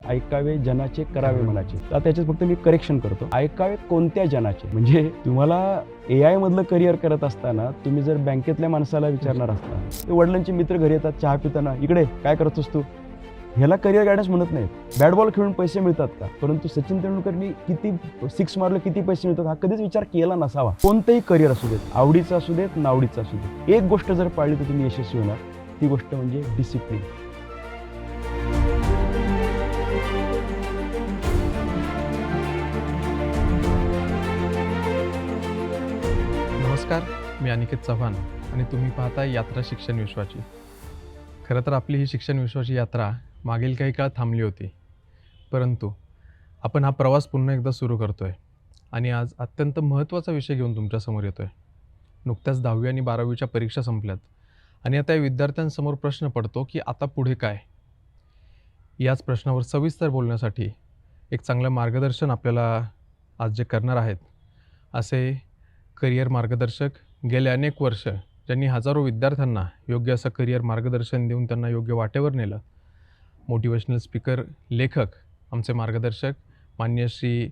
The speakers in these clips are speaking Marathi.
ऐकावे जनाचे करावे मनाचे. आता त्याच्यात फक्त मी करेक्शन करतो, ऐकावे कोणत्या जनाचे. म्हणजे तुम्हाला AI मधलं करिअर करत असताना तुम्ही जर बँकेतल्या माणसाला विचारणार असता, ते वडिलांचे मित्र घरी येतात चहा पिताना, इकडे काय करतोस तू, ह्याला करिअर गायडन्स म्हणत नाहीत. बॅट बॉल खेळून पैसे मिळतात का, परंतु सचिन तेंडुलकरनी किती 6 मारले किती पैसे मिळतात हा कधीच विचार केला नसावा. कोणतंही करिअर असू देत, आवडीचं असू देत नावडीचं असू देत, एक गोष्ट जर पाळली तर तुम्ही यशस्वी होणार. ती गोष्ट म्हणजे डिसिप्लिन. नमस्कार, मी अनिकेत चव्हाण आणि तुम्ही पाहता यात्रा शिक्षण विश्वाची. खरं तर आपली ही शिक्षण विश्वाची यात्रा मागील काही काळ थांबली होती, परंतु आपण हा प्रवास पुन्हा एकदा सुरू करतो आहे आणि आज अत्यंत महत्त्वाचा विषय घेऊन तुमच्यासमोर येतो आहे. नुकत्याच 10वी आणि 12वीच्या परीक्षा संपल्यात आणि आता या विद्यार्थ्यांसमोर प्रश्न पडतो की आता पुढे काय. याच प्रश्नावर सविस्तर बोलण्यासाठी एक चांगलं मार्गदर्शन आपल्याला आज जे करणार आहेत, असे करिअर मार्गदर्शक गेले अनेक वर्ष ज्यांनी हजारो विद्यार्थ्यांना योग्य असं करिअर मार्गदर्शन देऊन त्यांना योग्य वाटेवर नेलं, मोटिवेशनल स्पीकर, लेखक, आमचे मार्गदर्शक माननीय श्री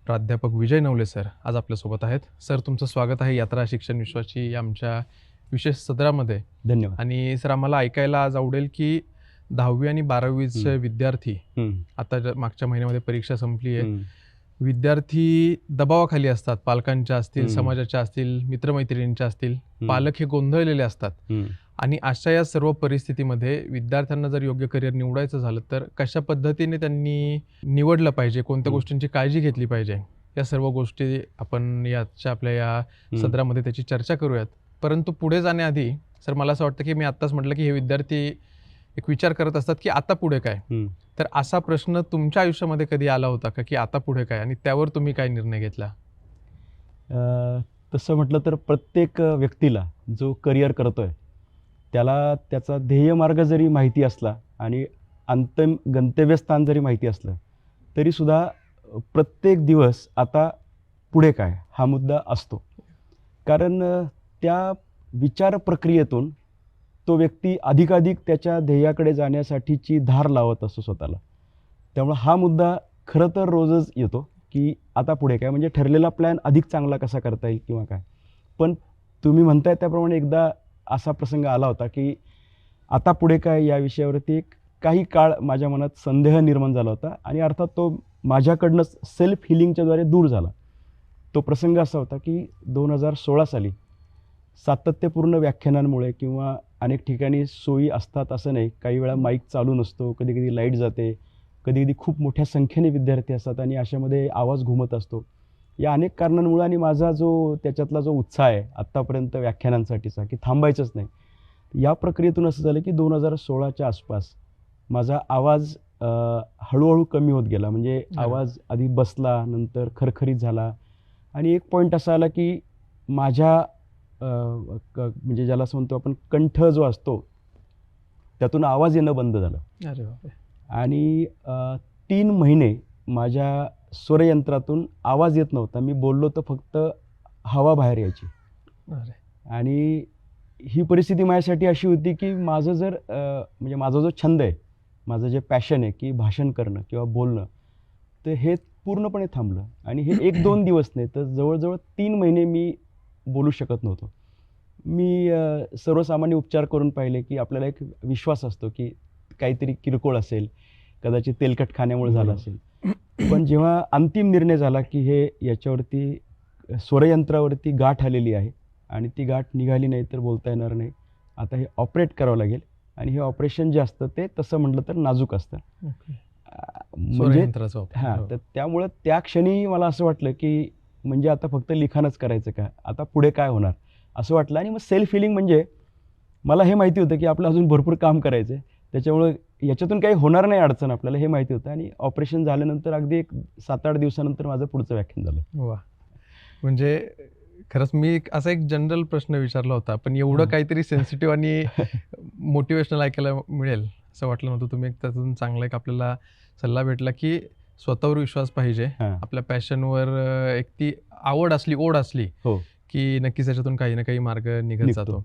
प्राध्यापक विजय नवले सर आज आपल्यासोबत आहेत. सर, तुमचं स्वागत आहे यात्रा शिक्षण विश्वाची या आमच्या विशेष सदरामध्ये. धन्यवाद. आणि सर, आम्हाला ऐकायला आज आवडेल की 10वी आणि 12वीचे विद्यार्थी, आता मागच्या महिन्यामध्ये परीक्षा संपली आहे, विद्यार्थी दबावाखाली असतात, पालकांच्या असतील, समाजाच्या असतील, मित्रमैत्रिणींच्या असतील, पालक हे गोंधळलेले असतात. आणि अशा या सर्व परिस्थितीमध्ये विद्यार्थ्यांना जर योग्य करिअर निवडायचं झालं तर कशा पद्धतीने त्यांनी निवडलं पाहिजे, कोणत्या गोष्टींची काळजी घेतली पाहिजे, या सर्व गोष्टी आपण याच्या आपल्या या सदरामध्ये त्याची चर्चा करूयात. परंतु पुढे जाण्याआधी सर, मला असं वाटतं की मी आत्ताच म्हटलं की हे विद्यार्थी एक विचार करत असतात की आता पुढे काय. तर असा प्रश्न तुमच्या आयुष्यामध्ये कधी आला होता का की आता पुढे काय, आणि त्यावर तुम्ही काय निर्णय घेतला? तसं म्हटलं तर प्रत्येक व्यक्तीला जो करिअर करतोय त्याला त्याचा ध्येयमार्ग जरी माहिती असला आणि अंतिम गंतव्यस्थान जरी माहिती असलं तरीसुद्धा प्रत्येक दिवस आता पुढे काय हा मुद्दा असतो. कारण त्या विचार प्रक्रियेतून तो व्यक्ती अधिकाधिक त्याच्या ध्येयाकडे जाण्यासाठीची धार लावत असतो स्वतःला. त्यामुळे हा मुद्दा खरं तर रोजच येतो की आता पुढे काय, म्हणजे ठरलेला प्लॅन अधिक चांगला कसा करता येईल किंवा काय. पण तुम्ही म्हणताय त्याप्रमाणे एकदा असा प्रसंग आला होता की आता पुढे काय या विषयावरती काही काळ माझ्या मनात संदेह निर्माण झाला होता आणि अर्थात तो माझ्याकडनं सेल्फ हिलिंगच्याद्वारे दूर झाला. तो प्रसंग असा होता की 2016 साली सातत्यपूर्ण व्याख्यानांमुळे किंवा अनेक ठिकाणी सोयी असतात असं नाही, काही वेळा माईक चालू नसतो, कधी कधी लाईट जाते, कधी कधी खूप मोठ्या संख्येने विद्यार्थी असतात आणि अशामध्ये आवाज घुमत असतो. या अनेक कारणांमुळे आणि माझा जो त्याच्यातला जो उत्साह आहे आत्तापर्यंत व्याख्यानांसाठीचा की थांबायचंच नाही, या प्रक्रियेतून असं झालं की 2016च्या आसपास माझा आवाज हळूहळू कमी होत गेला. म्हणजे आवाज आधी बसला, नंतर खरखरीत झाला आणि एक पॉईंट असा आला की माझ्या म्हणजे ज्याला असं म्हणतो आपण कंठ जो असतो त्यातून आवाज येणं बंद झालं. अरे बापरे. आणि 3 महिने माझ्या स्वरयंत्रातून आवाज येत नव्हता. मी बोललो तर फक्त हवा बाहेर यायची. आणि ही परिस्थिती माझ्यासाठी अशी होती की माझं जर म्हणजे माझा जो छंद आहे, माझं जे पॅशन आहे की भाषण करणं किंवा बोलणं, तर हे पूर्णपणे थांबलं. आणि हे 1-2 दिवस नाही तर जवळजवळ 3 महिने मी बोलू शकत नव्हतो. मी सर्वसामान्य उपचार करून पाहिले की आपल्याला एक विश्वास असतो की काहीतरी किरकोळ असेल, कदाचित तेलकट खाण्यामुळे झालं असेल. पण जेव्हा अंतिम निर्णय झाला की हे याच्यावरती स्वरयंत्रावरती गाठ आलेली आहे आणि ती गाठ निघाली नाही तर बोलता येणार नाही, आता हे ऑपरेट करावं लागेल. आणि हे ऑपरेशन जे असतं ते तसं म्हटलं तर नाजूक असतं. म्हणजे तर त्यामुळं त्या क्षणी मला असं वाटलं की म्हणजे आता फक्त लिखाणच करायचं का, आता पुढे काय होणार असं वाटलं. आणि मग सेल्फ हिलिंग म्हणजे मला हे माहिती होतं की आपलं अजून भरपूर काम करायचं आहे, त्याच्यामुळं याच्यातून काही होणार नाही अडचण आपल्याला हे माहिती होतं. आणि ऑपरेशन झाल्यानंतर अगदी एक 7-8 दिवसानंतर माझं पुढचं व्याख्यान झालं. वा, म्हणजे खरंच मी असा एक जनरल प्रश्न विचारला होता, पण एवढं काहीतरी सेन्सिटिव्ह आणि मोटिवेशनल ऐकायला मिळेल असं वाटलं नव्हतं. तुम्ही एक त्यातून चांगला एक आपल्याला सल्ला भेटला की स्वतःवर विश्वास पाहिजे, आपल्या पॅशनवर एक ती आवड असली, ओढ असली की नक्कीच त्याच्यातून काही ना काही मार्ग निघत जातो.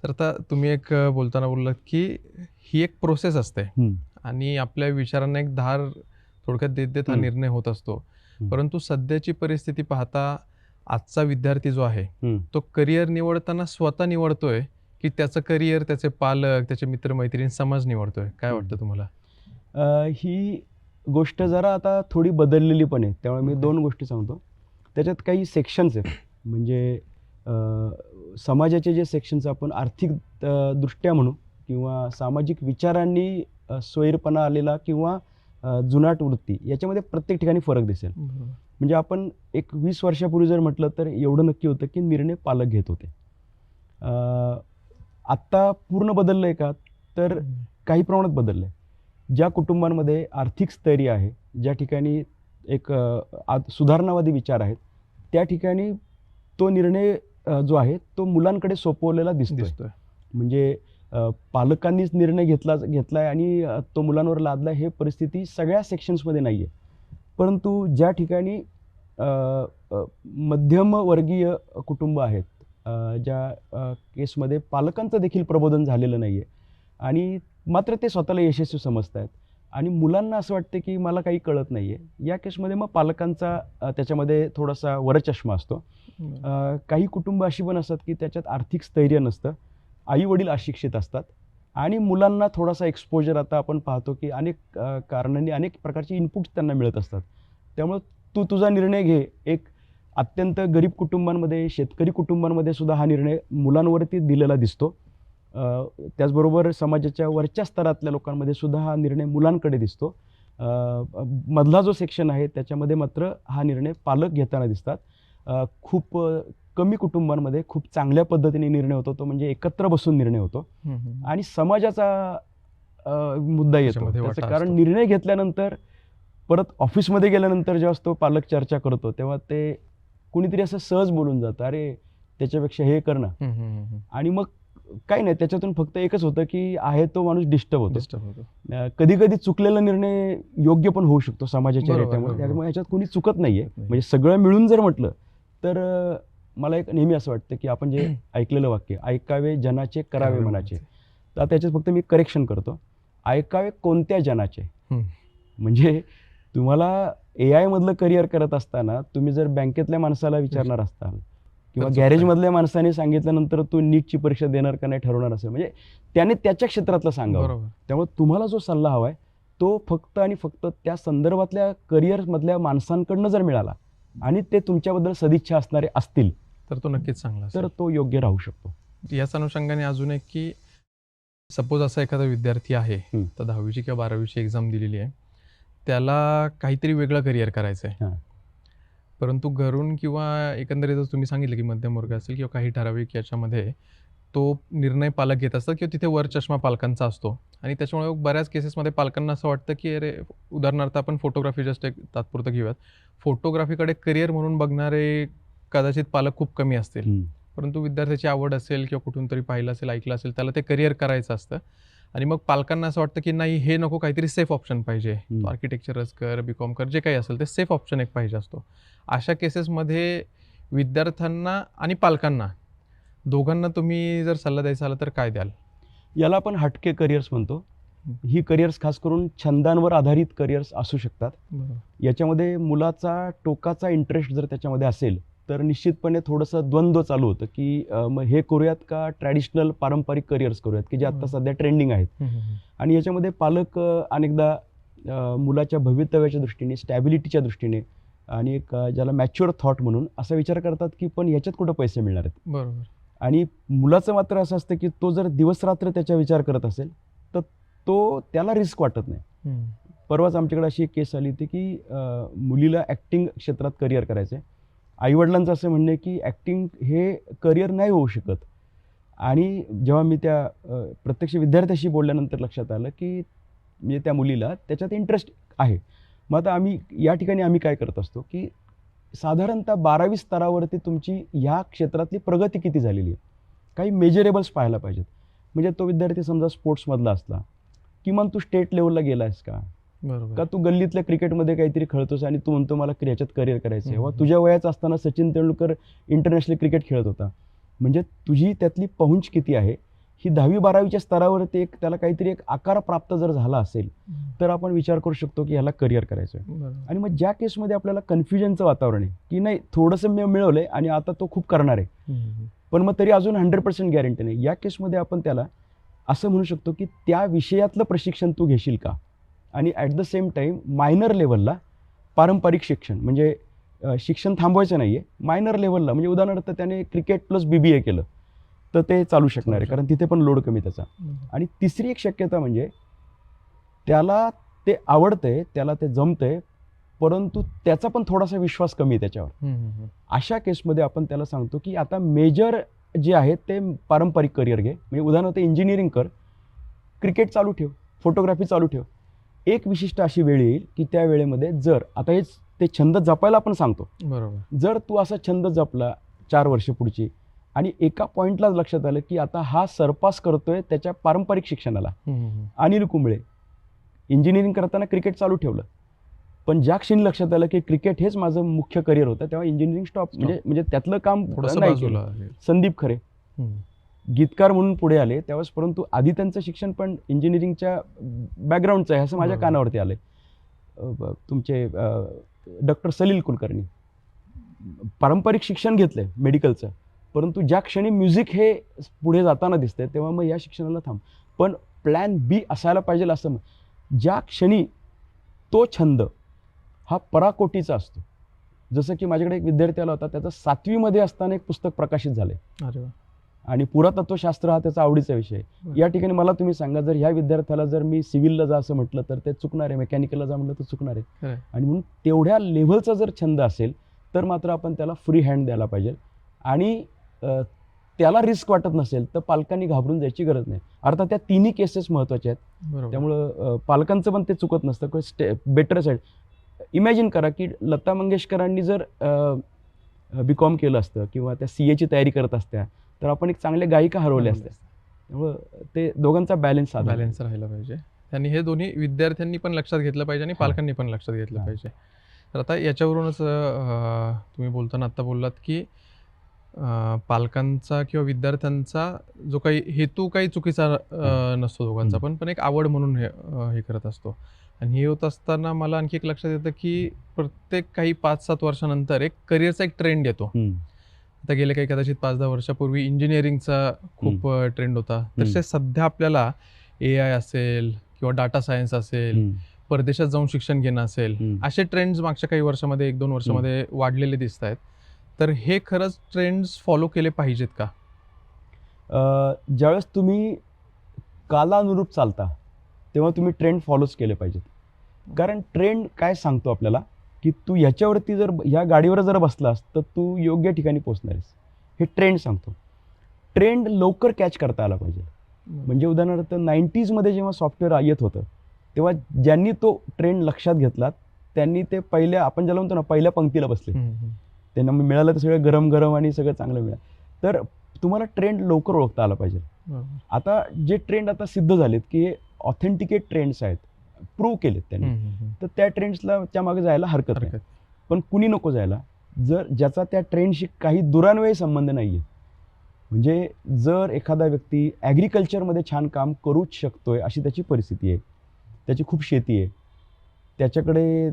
तर आता तुम्ही एक बोलताना बोललात की ही एक प्रोसेस असते आणि आपल्या विचारांना एक धार थोडक्यात देत देत हा हम्म. निर्णय होत असतो. हम्म. परंतु सध्याची परिस्थिती पाहता आजचा विद्यार्थी जो आहे हम्म. तो करिअर निवडताना स्वतः निवडतोय की त्याचं करिअर त्याचे पालक, त्याचे मित्रमैत्रीण, समाज निवडतोय? काय वाटतं तुम्हाला? ही गोष्ट जरा आता थोडी बदललेली पण आहे, त्यामुळे मी Okay. 2 गोष्टी सांगतो. त्याच्यात काही सेक्शन्स आहेत, म्हणजे समाजाचे जे सेक्शन्स आपण आर्थिक दृष्ट्या म्हणू किंवा सामाजिक विचारांनी स्वैरपणा आलेला किंवा जुनाट वृत्ती, याच्यामध्ये प्रत्येक ठिकाणी फरक दिसेल. बरोबर. म्हणजे आपण एक 20 वर्षापूर्वी जर म्हटलं तर एवढं नक्की होतं की निर्णय पालक घेत होते. आत्ता पूर्ण बदललं आहे का? तर काही प्रमाणात बदललं आहे. ज्या कुटुंबांमध्ये आर्थिक स्थैर्य आहे, ज्या ठिकाणी एक सुधारणावादी विचार आहेत, त्या ठिकाणी तो निर्णय जो आहे तो मुलांकडे सोपवलेला दिसतोय. म्हणजे पालकांनीच निर्णय घेतलाय आणि तो मुलांवर लादला, हे परिस्थिती सगळ्या सेक्शन्समध्ये नाही आहे. परंतु ज्या ठिकाणी मध्यमवर्गीय कुटुंब आहेत, ज्या केसमध्ये पालकांचं देखील प्रबोधन झालेलं नाही आहे आणि मात्र ते स्वतःला यशस्वी समजत आहेत आणि मुलांना असं वाटतं की मला काही कळत नाही आहे, या केसमध्ये मग पालकांचा त्याच्यामध्ये थोडासा वरचष्मा असतो. काही कुटुंब अशी पण असतात की त्याच्यात आर्थिक स्थैर्य नसतं, आईवडील अशिक्षित असतात आणि मुलांना थोडासा एक्सपोजर, आता आपण पाहतो की अनेक कारणांनी अनेक प्रकारचे इनपुट्स त्यांना मिळत असतात. त्यामुळं तू तुझा निर्णय घे. एक अत्यंत गरीब कुटुंबांमध्ये, शेतकरी कुटुंबांमध्ये सुद्धा हा निर्णय मुलांवरती दिलेला दिसतो. त्याचबरोबर समाजाच्या वरच्या स्तरातल्या लोकांमध्ये सुद्धा हा निर्णय मुलांकडे दिसतो. मधला जो सेक्शन आहे त्याच्यामध्ये मात्र हा निर्णय पालक घेताना दिसतात. खूप कमी कुटुंबांमध्ये खूप चांगल्या पद्धतीने निर्णय होतो, तो म्हणजे एकत्र बसून निर्णय होतो आणि समाजाचा मुद्दा येतो. त्याच्यामध्ये त्याचं वाटा कारण असतो. निर्णय घेतल्यानंतर परत ऑफिसमध्ये गेल्यानंतर जेव्हा तो पालक चर्चा करतो तेव्हा ते कुणीतरी असं सहज बोलून जातं, अरे त्याच्यापेक्षा हे कर ना. आणि मग काही नाही, त्याच्यातून फक्त एकच होतं की आहे तो माणूस डिस्टर्ब होतो. कधी कधी चुकलेला निर्णय योग्य पण होऊ शकतो समाजाच्या बरोबर, रेट्यामुळे, बरोबर. त्यामुळे ह्याच्यात कोणी चुकत नाहीये. नाही. म्हणजे सगळं मिळून जर म्हटलं तर मला एक नेहमी असं वाटतं की आपण जे ऐकलेलं वाक्य, ऐकावे जनाचे करावे मनाचे, तर आता त्याच्यात फक्त मी करेक्शन करतो, ऐकावे कोणत्या जनाचे. म्हणजे तुम्हाला AI मधलं करिअर करत असताना तुम्ही जर बँकेतल्या माणसाला विचारणार असाल किंवा गॅरेजमधल्या माणसाने सांगितल्यानंतर तू नीटची परीक्षा देणार का नाही ठरवणार असेल, म्हणजे त्याने त्याच्या क्षेत्रातलं सांगावं. बरोबर. त्यामुळे तुम्हाला जो सल्ला हवा आहे तो फक्त आणि फक्त त्या संदर्भातल्या करिअरमधल्या माणसांकडनं जर मिळाला आणि ते तुमच्याबद्दल सदिच्छा असणारे असतील तर तो नक्कीच चांगला तर असेल. तो योग्य राहू शकतो. याच अनुषंगाने अजून एक की सपोज असा एखादा विद्यार्थी आहे, तर 10वीची किंवा 12वीची एक्झाम दिलेली आहे, त्याला काहीतरी वेगळं करिअर करायचं आहे, परंतु घरून किंवा एकंदरीतच तुम्ही सांगितलं की मध्यमवर्ग असेल किंवा काही ठराविक याच्यामध्ये तो निर्णय पालक घेत असतात किंवा तिथे वर चष्मा पालकांचा असतो आणि त्याच्यामुळे बऱ्याच केसेसमध्ये पालकांना असं वाटतं की अरे, उदाहरणार्थ आपण फोटोग्राफी जस्ट एक तात्पुरतं घेऊयात, फोटोग्राफीकडे करिअर म्हणून बघणारे कदाचित पालक खूप कमी असतील, परंतु विद्यार्थ्याची आवड असेल किंवा कुठून तरी पाहिलं असेल, ऐकलं असेल, त्याला ते करिअर करायचं असतं आणि मग पालकांना असं वाटतं की नाही, हे नको, काहीतरी सेफ ऑप्शन पाहिजे, तो आर्किटेक्चरच कर, BCom कर, जे काही असेल ते सेफ ऑप्शन एक पाहिजे असतो. अशा केसेसमध्ये विद्यार्थ्यांना आणि पालकांना दोघांना तुम्ही जर सल्ला द्यायचा आला तर काय द्याल? याला आपण हटके करिअर्स म्हणतो. ही करिअर्स खास करून छंदांवर आधारित करिअर्स असू शकतात. याच्यामध्ये मुलाचा टोकाचा इंटरेस्ट जर त्याच्यामध्ये असेल तर निश्चितपणे थोडंसं द्वंद्व चालू होतं की मग हे करूयात का पारंपरिक करिअर्स करूयात की जे आता सध्या ट्रेंडिंग आहेत. आणि याच्यामध्ये पालक अनेकदा मुलाच्या भवितव्याच्या दृष्टीने, स्टॅबिलिटीच्या दृष्टीने आणि एक ज्याला मॅच्युअर थॉट म्हणून असा विचार करतात की पण याच्यात कुठं पैसे मिळणार आहेत. बरोबर. आणि मुलाचं मात्र असं असतं की तो जर दिवसरात्र त्याचा विचार करत असेल तर त्याला रिस्क वाटत नाही. परवाच आमच्याकडे अशी एक केस आली होती की मुलीला ॲक्टिंग क्षेत्रात करिअर करायचं आहे. आईवडिलांचं असं म्हणणं आहे की ॲक्टिंग हे करिअर नाही होऊ शकत. आणि जेव्हा मी त्या प्रत्यक्ष विद्यार्थ्याशी बोलल्यानंतर लक्षात आलं की म्हणजे त्या मुलीला त्याच्यात इंटरेस्ट आहे. मग आता या ठिकाणी आम्ही काय करत असतो की साधारणतः 12वी स्तरावरती तुमची ह्या क्षेत्रातली प्रगती किती झालेली आहे, काही मेजरेबल्स पाहायला पाहिजेत. म्हणजे तो विद्यार्थी समजा स्पोर्ट्समधला असला, किमान तू स्टेट लेवलला गेला आहेस का, बरोबर. का तू गल्लीतल्या क्रिकेटमध्ये काहीतरी खेळतोस आणि तू म्हणतो मला ह्याच्यात करिअर करायचं आहे. वा तुझ्या वयाचं असताना सचिन तेंडुलकर इंटरनॅशनल क्रिकेट खेळत होता. म्हणजे तुझी त्यातली पहुंच किती आहे ही 10वी-12वीच्या स्तरावरती एक त्याला काहीतरी एक आकार प्राप्त जर झाला असेल तर आपण विचार करू शकतो की ह्याला करिअर करायचं आहे. बरोबर. आणि मग ज्या केसमध्ये आपल्याला कन्फ्युजनचं वातावरण आहे की नाही थोडंसं मी मिळवलंय आणि आता तो खूप करणार आहे पण मग तरी अजून 100% गॅरंटी नाही, या केसमध्ये आपण त्याला असं म्हणू शकतो की त्या विषयातलं प्रशिक्षण तू घेशील का, आणि at the same time minor लेवलला पारंपरिक शिक्षण म्हणजे शिक्षण थांबवायचं नाही आहे, मायनर लेवलला म्हणजे उदाहरणार्थ त्याने क्रिकेट प्लस BBA केलं तर ते चालू शकणार आहे कारण तिथे पण लोड कमी त्याचा. आणि तिसरी एक शक्यता म्हणजे त्याला ते आवडतंय, त्याला ते जमतंय, परंतु त्याचा पण थोडासा विश्वास कमी आहे त्याच्यावर. अशा केसमध्ये आपण त्याला सांगतो की आता मेजर जे आहेत ते पारंपरिक करिअर घे, म्हणजे उदाहरणार्थ इंजिनिअरिंग कर, क्रिकेट चालू ठेव, फोटोग्राफी चालू ठेव. एक विशिष्ट अशी वेळ येईल की त्या वेळेमध्ये जर आता हेच ते छंद जपायला आपण सांगतो, बरोबर. जर तू असा छंद जपला 4 वर्ष पुढची आणि एका पॉईंटलाच लक्षात आलं की आता हा सरपास करतोय त्याच्या पारंपरिक शिक्षणाला. अनिल कुंबळे इंजिनिअरिंग करताना क्रिकेट चालू ठेवलं, पण ज्या क्षणी लक्षात आलं की क्रिकेट हेच माझं मुख्य करिअर होतं तेव्हा इंजिनिअरिंग स्टॉप म्हणजे त्यातलं काम थोडंसं नाही बाजूला केलं. आहे. संदीप खरे गीतकार म्हणून पुढे आले त्यावेळेस, परंतु आधी त्यांचं शिक्षण पण इंजिनिअरिंगच्या बॅकग्राऊंडचं आहे असं माझ्या बरोबर. कानावरती आलंय. तुमचे डॉक्टर सलील कुलकर्णी पारंपरिक शिक्षण घेतलंय मेडिकलचं, परंतु ज्या क्षणी म्युझिक हे पुढे जाताना दिसतंय तेव्हा मग या शिक्षणाला थांब. पण प्लॅन B असायला पाहिजे असं ज्या क्षणी तो छंद हा पराकोटीचा असतो. जसं की माझ्याकडे एक विद्यार्थी आला होता, त्याचं 7वीमध्ये असताना एक पुस्तक प्रकाशित झालंय अरे वा. आणि पुरातत्वशास्त्र हा त्याचा आवडीचा विषय आहे. या ठिकाणी मला तुम्ही सांगा, जर ह्या विद्यार्थ्याला जर मी सिव्हिलला जा असं म्हटलं तर ते चुकणार आहे, मेकॅनिकलला जा म्हटलं तर चुकणार आहे. खरंय. आणि म्हणून तेवढ्या लेव्हलचा जर छंद असेल तर मात्र आपण त्याला फ्री हँड द्यायला पाहिजे. आणि त्याला रिस्क वाटत नसेल तर पालकांनी घाबरून जायची गरज नाही. अर्थात त्या तिन्ही केसेस महत्त्वाच्या आहेत, बरोबर. त्यामुळं पालकांचं पण ते चुकत नसतं. बेटर साईड इमॅजिन करा की लता मंगेशकरांनी जर BCom केलं असतं किंवा त्या CAची तयारी करत असत्या तर आपण एक चांगल्या गायिका हरवल्या असत्या. त्यामुळं ते दोघांचा बॅलन्स राहिला पाहिजे आणि हे दोन्ही विद्यार्थ्यांनी पण लक्षात घेतलं पाहिजे आणि पालकांनी पण लक्षात घेतलं पाहिजे. तर आता याच्यावरूनच तुम्ही बोलताना आत्ता बोललात की पालकांचा किंवा विद्यार्थ्यांचा जो काही हेतू काही चुकीचा नसतो दोघांचा, पण एक आवड म्हणून हे करत असतो. आणि हे होत असताना मला आणखी एक लक्षात येतं की प्रत्येक काही 5-7 वर्षानंतर एक करिअरचा एक ट्रेंड येतो. आता गेले काही कदाचित 5-10 वर्षापूर्वी इंजिनिअरिंगचा खूप ट्रेंड होता. तसे सध्या आपल्याला AI असेल किंवा डाटा सायन्स असेल, परदेशात जाऊन शिक्षण घेणं असेल, असे ट्रेंड्स मागच्या काही वर्षामध्ये 1-2 वर्षामध्ये वाढलेले दिसत आहेत. तर हे खरंच ट्रेंड्स फॉलो केले पाहिजेत का? ज्यावेळेस तुम्ही कालानुरूप चालता तेव्हा तुम्ही ट्रेंड फॉलोच केले पाहिजेत. कारण ट्रेंड काय सांगतो आपल्याला की तू ह्याच्यावरती जर ह्या गाडीवर जर बसलास तर तू योग्य ठिकाणी पोहोचणार आहेस, हे ट्रेंड सांगतो. ट्रेंड लवकर कॅच करता आला पाहिजे. म्हणजे उदाहरणार्थ 90sमध्ये जेव्हा सॉफ्टवेअर येत होतं तेव्हा ज्यांनी तो ट्रेंड लक्षात घेतला त्यांनी ते पहिल्या, आपण ज्याला म्हणतो ना, पहिल्या पंक्तीला बसले. त्यांना मिळालं तर सगळं गरम गरम आणि सगळं चांगलं मिळालं. तर तुम्हाला ट्रेंड लवकर ओळखता आला पाहिजे. आता जे ट्रेंड आता सिद्ध झालेत की हे ऑथेंटिकेट ट्रेंड्स आहेत, प्रूव्ह केलेत त्यांनी, तर त्या ट्रेंड्सला त्या मागे जायला हरकत नाही. पण कुणी नको जायला जर ज्याचा त्या ट्रेंडशी काही दुरान्वयी संबंध नाही आहे. म्हणजे जर एखादा व्यक्ती ॲग्रिकल्चरमध्ये छान काम करूच शकतोय अशी त्याची परिस्थिती आहे, त्याची खूप शेती आहे, त्याच्याकडे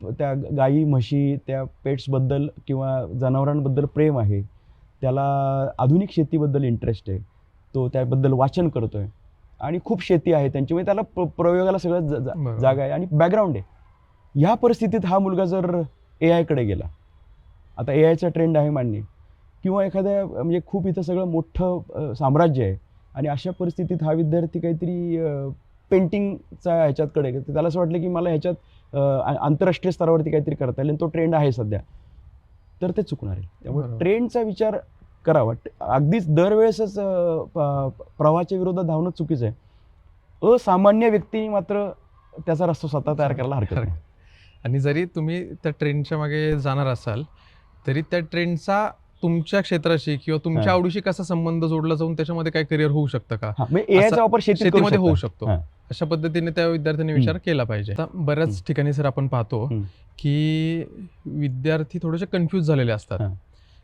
त्या गाई म्हशी त्या पेट्सबद्दल किंवा जनावरांबद्दल प्रेम आहे, त्याला आधुनिक शेतीबद्दल इंटरेस्ट आहे, तो त्याबद्दल वाचन करतो आहे आणि खूप शेती आहे त्यांची, म्हणजे त्याला प्रयोगाला सगळं जागा आहे आणि बॅकग्राऊंड आहे. ह्या परिस्थितीत हा मुलगा जर AIकडे गेला, आता AIचा ट्रेंड आहे मान्य, किंवा एखाद्या म्हणजे खूप इथं सगळं मोठं साम्राज्य आहे आणि अशा परिस्थितीत हा विद्यार्थी काहीतरी पेंटिंगचा ह्याच्यातकडे, त्याला असं वाटलं की मला ह्याच्यात आंतरराष्ट्रीय स्तरावरती काहीतरी करता येईल, तो ट्रेंड आहे सध्या, तर ते चुकणार आहे. त्यामुळे ट्रेंडचा विचार करावा. अगदीच दरवेळेसच प्रवाहाच्या विरोधात धावणं चुकीचं आहे. असामान्य व्यक्तीने मात्र त्याचा रस्ता स्वतः तयार करायला हरकत नाही. आणि जरी तुम्ही त्या ट्रेंडच्या मागे जाणार असाल तरी त्या ट्रेंडचा तुमच्या क्षेत्राशी किंवा तुमच्या आवडीशी कसा संबंध जोडला जाऊन त्याच्यामध्ये काय करिअर होऊ शकतं का? AIचा वापर शेतीमध्ये होऊ शकतो. अशा पद्धतीने त्या विद्यार्थ्यांनी विचार केला पाहिजे. आता बऱ्याच ठिकाणी सर आपण पाहतो की विद्यार्थी थोडेसे कन्फ्यूज झालेले असतात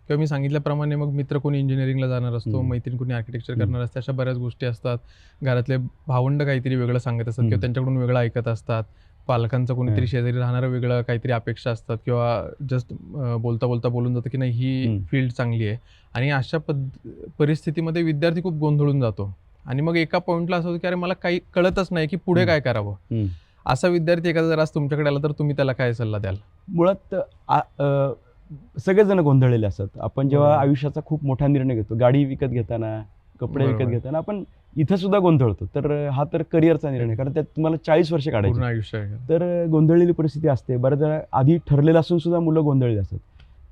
किंवा मी सांगितल्याप्रमाणे मग मित्र कोणी इंजिनिअरिंगला जाणार असतो, हम्म. मैत्रीण कोणी आर्किटेक्चर हम्म. करणार असते, अशा बऱ्याच गोष्टी असतात. घरातले भावंड काहीतरी वेगळं सांगत असतात किंवा हम्म. त्यांच्याकडून वेगळं ऐकत असतात. पालकांचं कोणीतरी हं. शेजारी राहणारं वेगळं काहीतरी अपेक्षा असतात किंवा जस्ट बोलता बोलता बोलून जातं की नाही ही हम्म. फील्ड चांगली आहे. आणि अशा परिस्थितीमध्ये विद्यार्थी खूप गोंधळून जातो आणि मग एका पॉईंटला असं होतं की अरे मला काही कळतच नाही की पुढे काय करावं. हम्म. असा विद्यार्थी एखादा जर आज तुमच्याकडे आला तर तुम्ही त्याला काय सल्ला द्याल? मुळात सगळेजण गोंधळलेले असतात. आपण जेव्हा बरोबर. आयुष्याचा खूप मोठा निर्णय घेतो, गाडी विकत घेताना, कपडे विकत बरोबर. घेताना, आपण इथं सुद्धा गोंधळतो. तर हा तर करिअरचा निर्णय, कारण त्यात तुम्हाला 40 वर्ष पूर्ण काढायची. आयुष्य आहे. तर गोंधळलेली परिस्थिती असते. बऱ्याच वेळा आधी ठरलेलं असून सुद्धा मुलं गोंधळलेली असतात.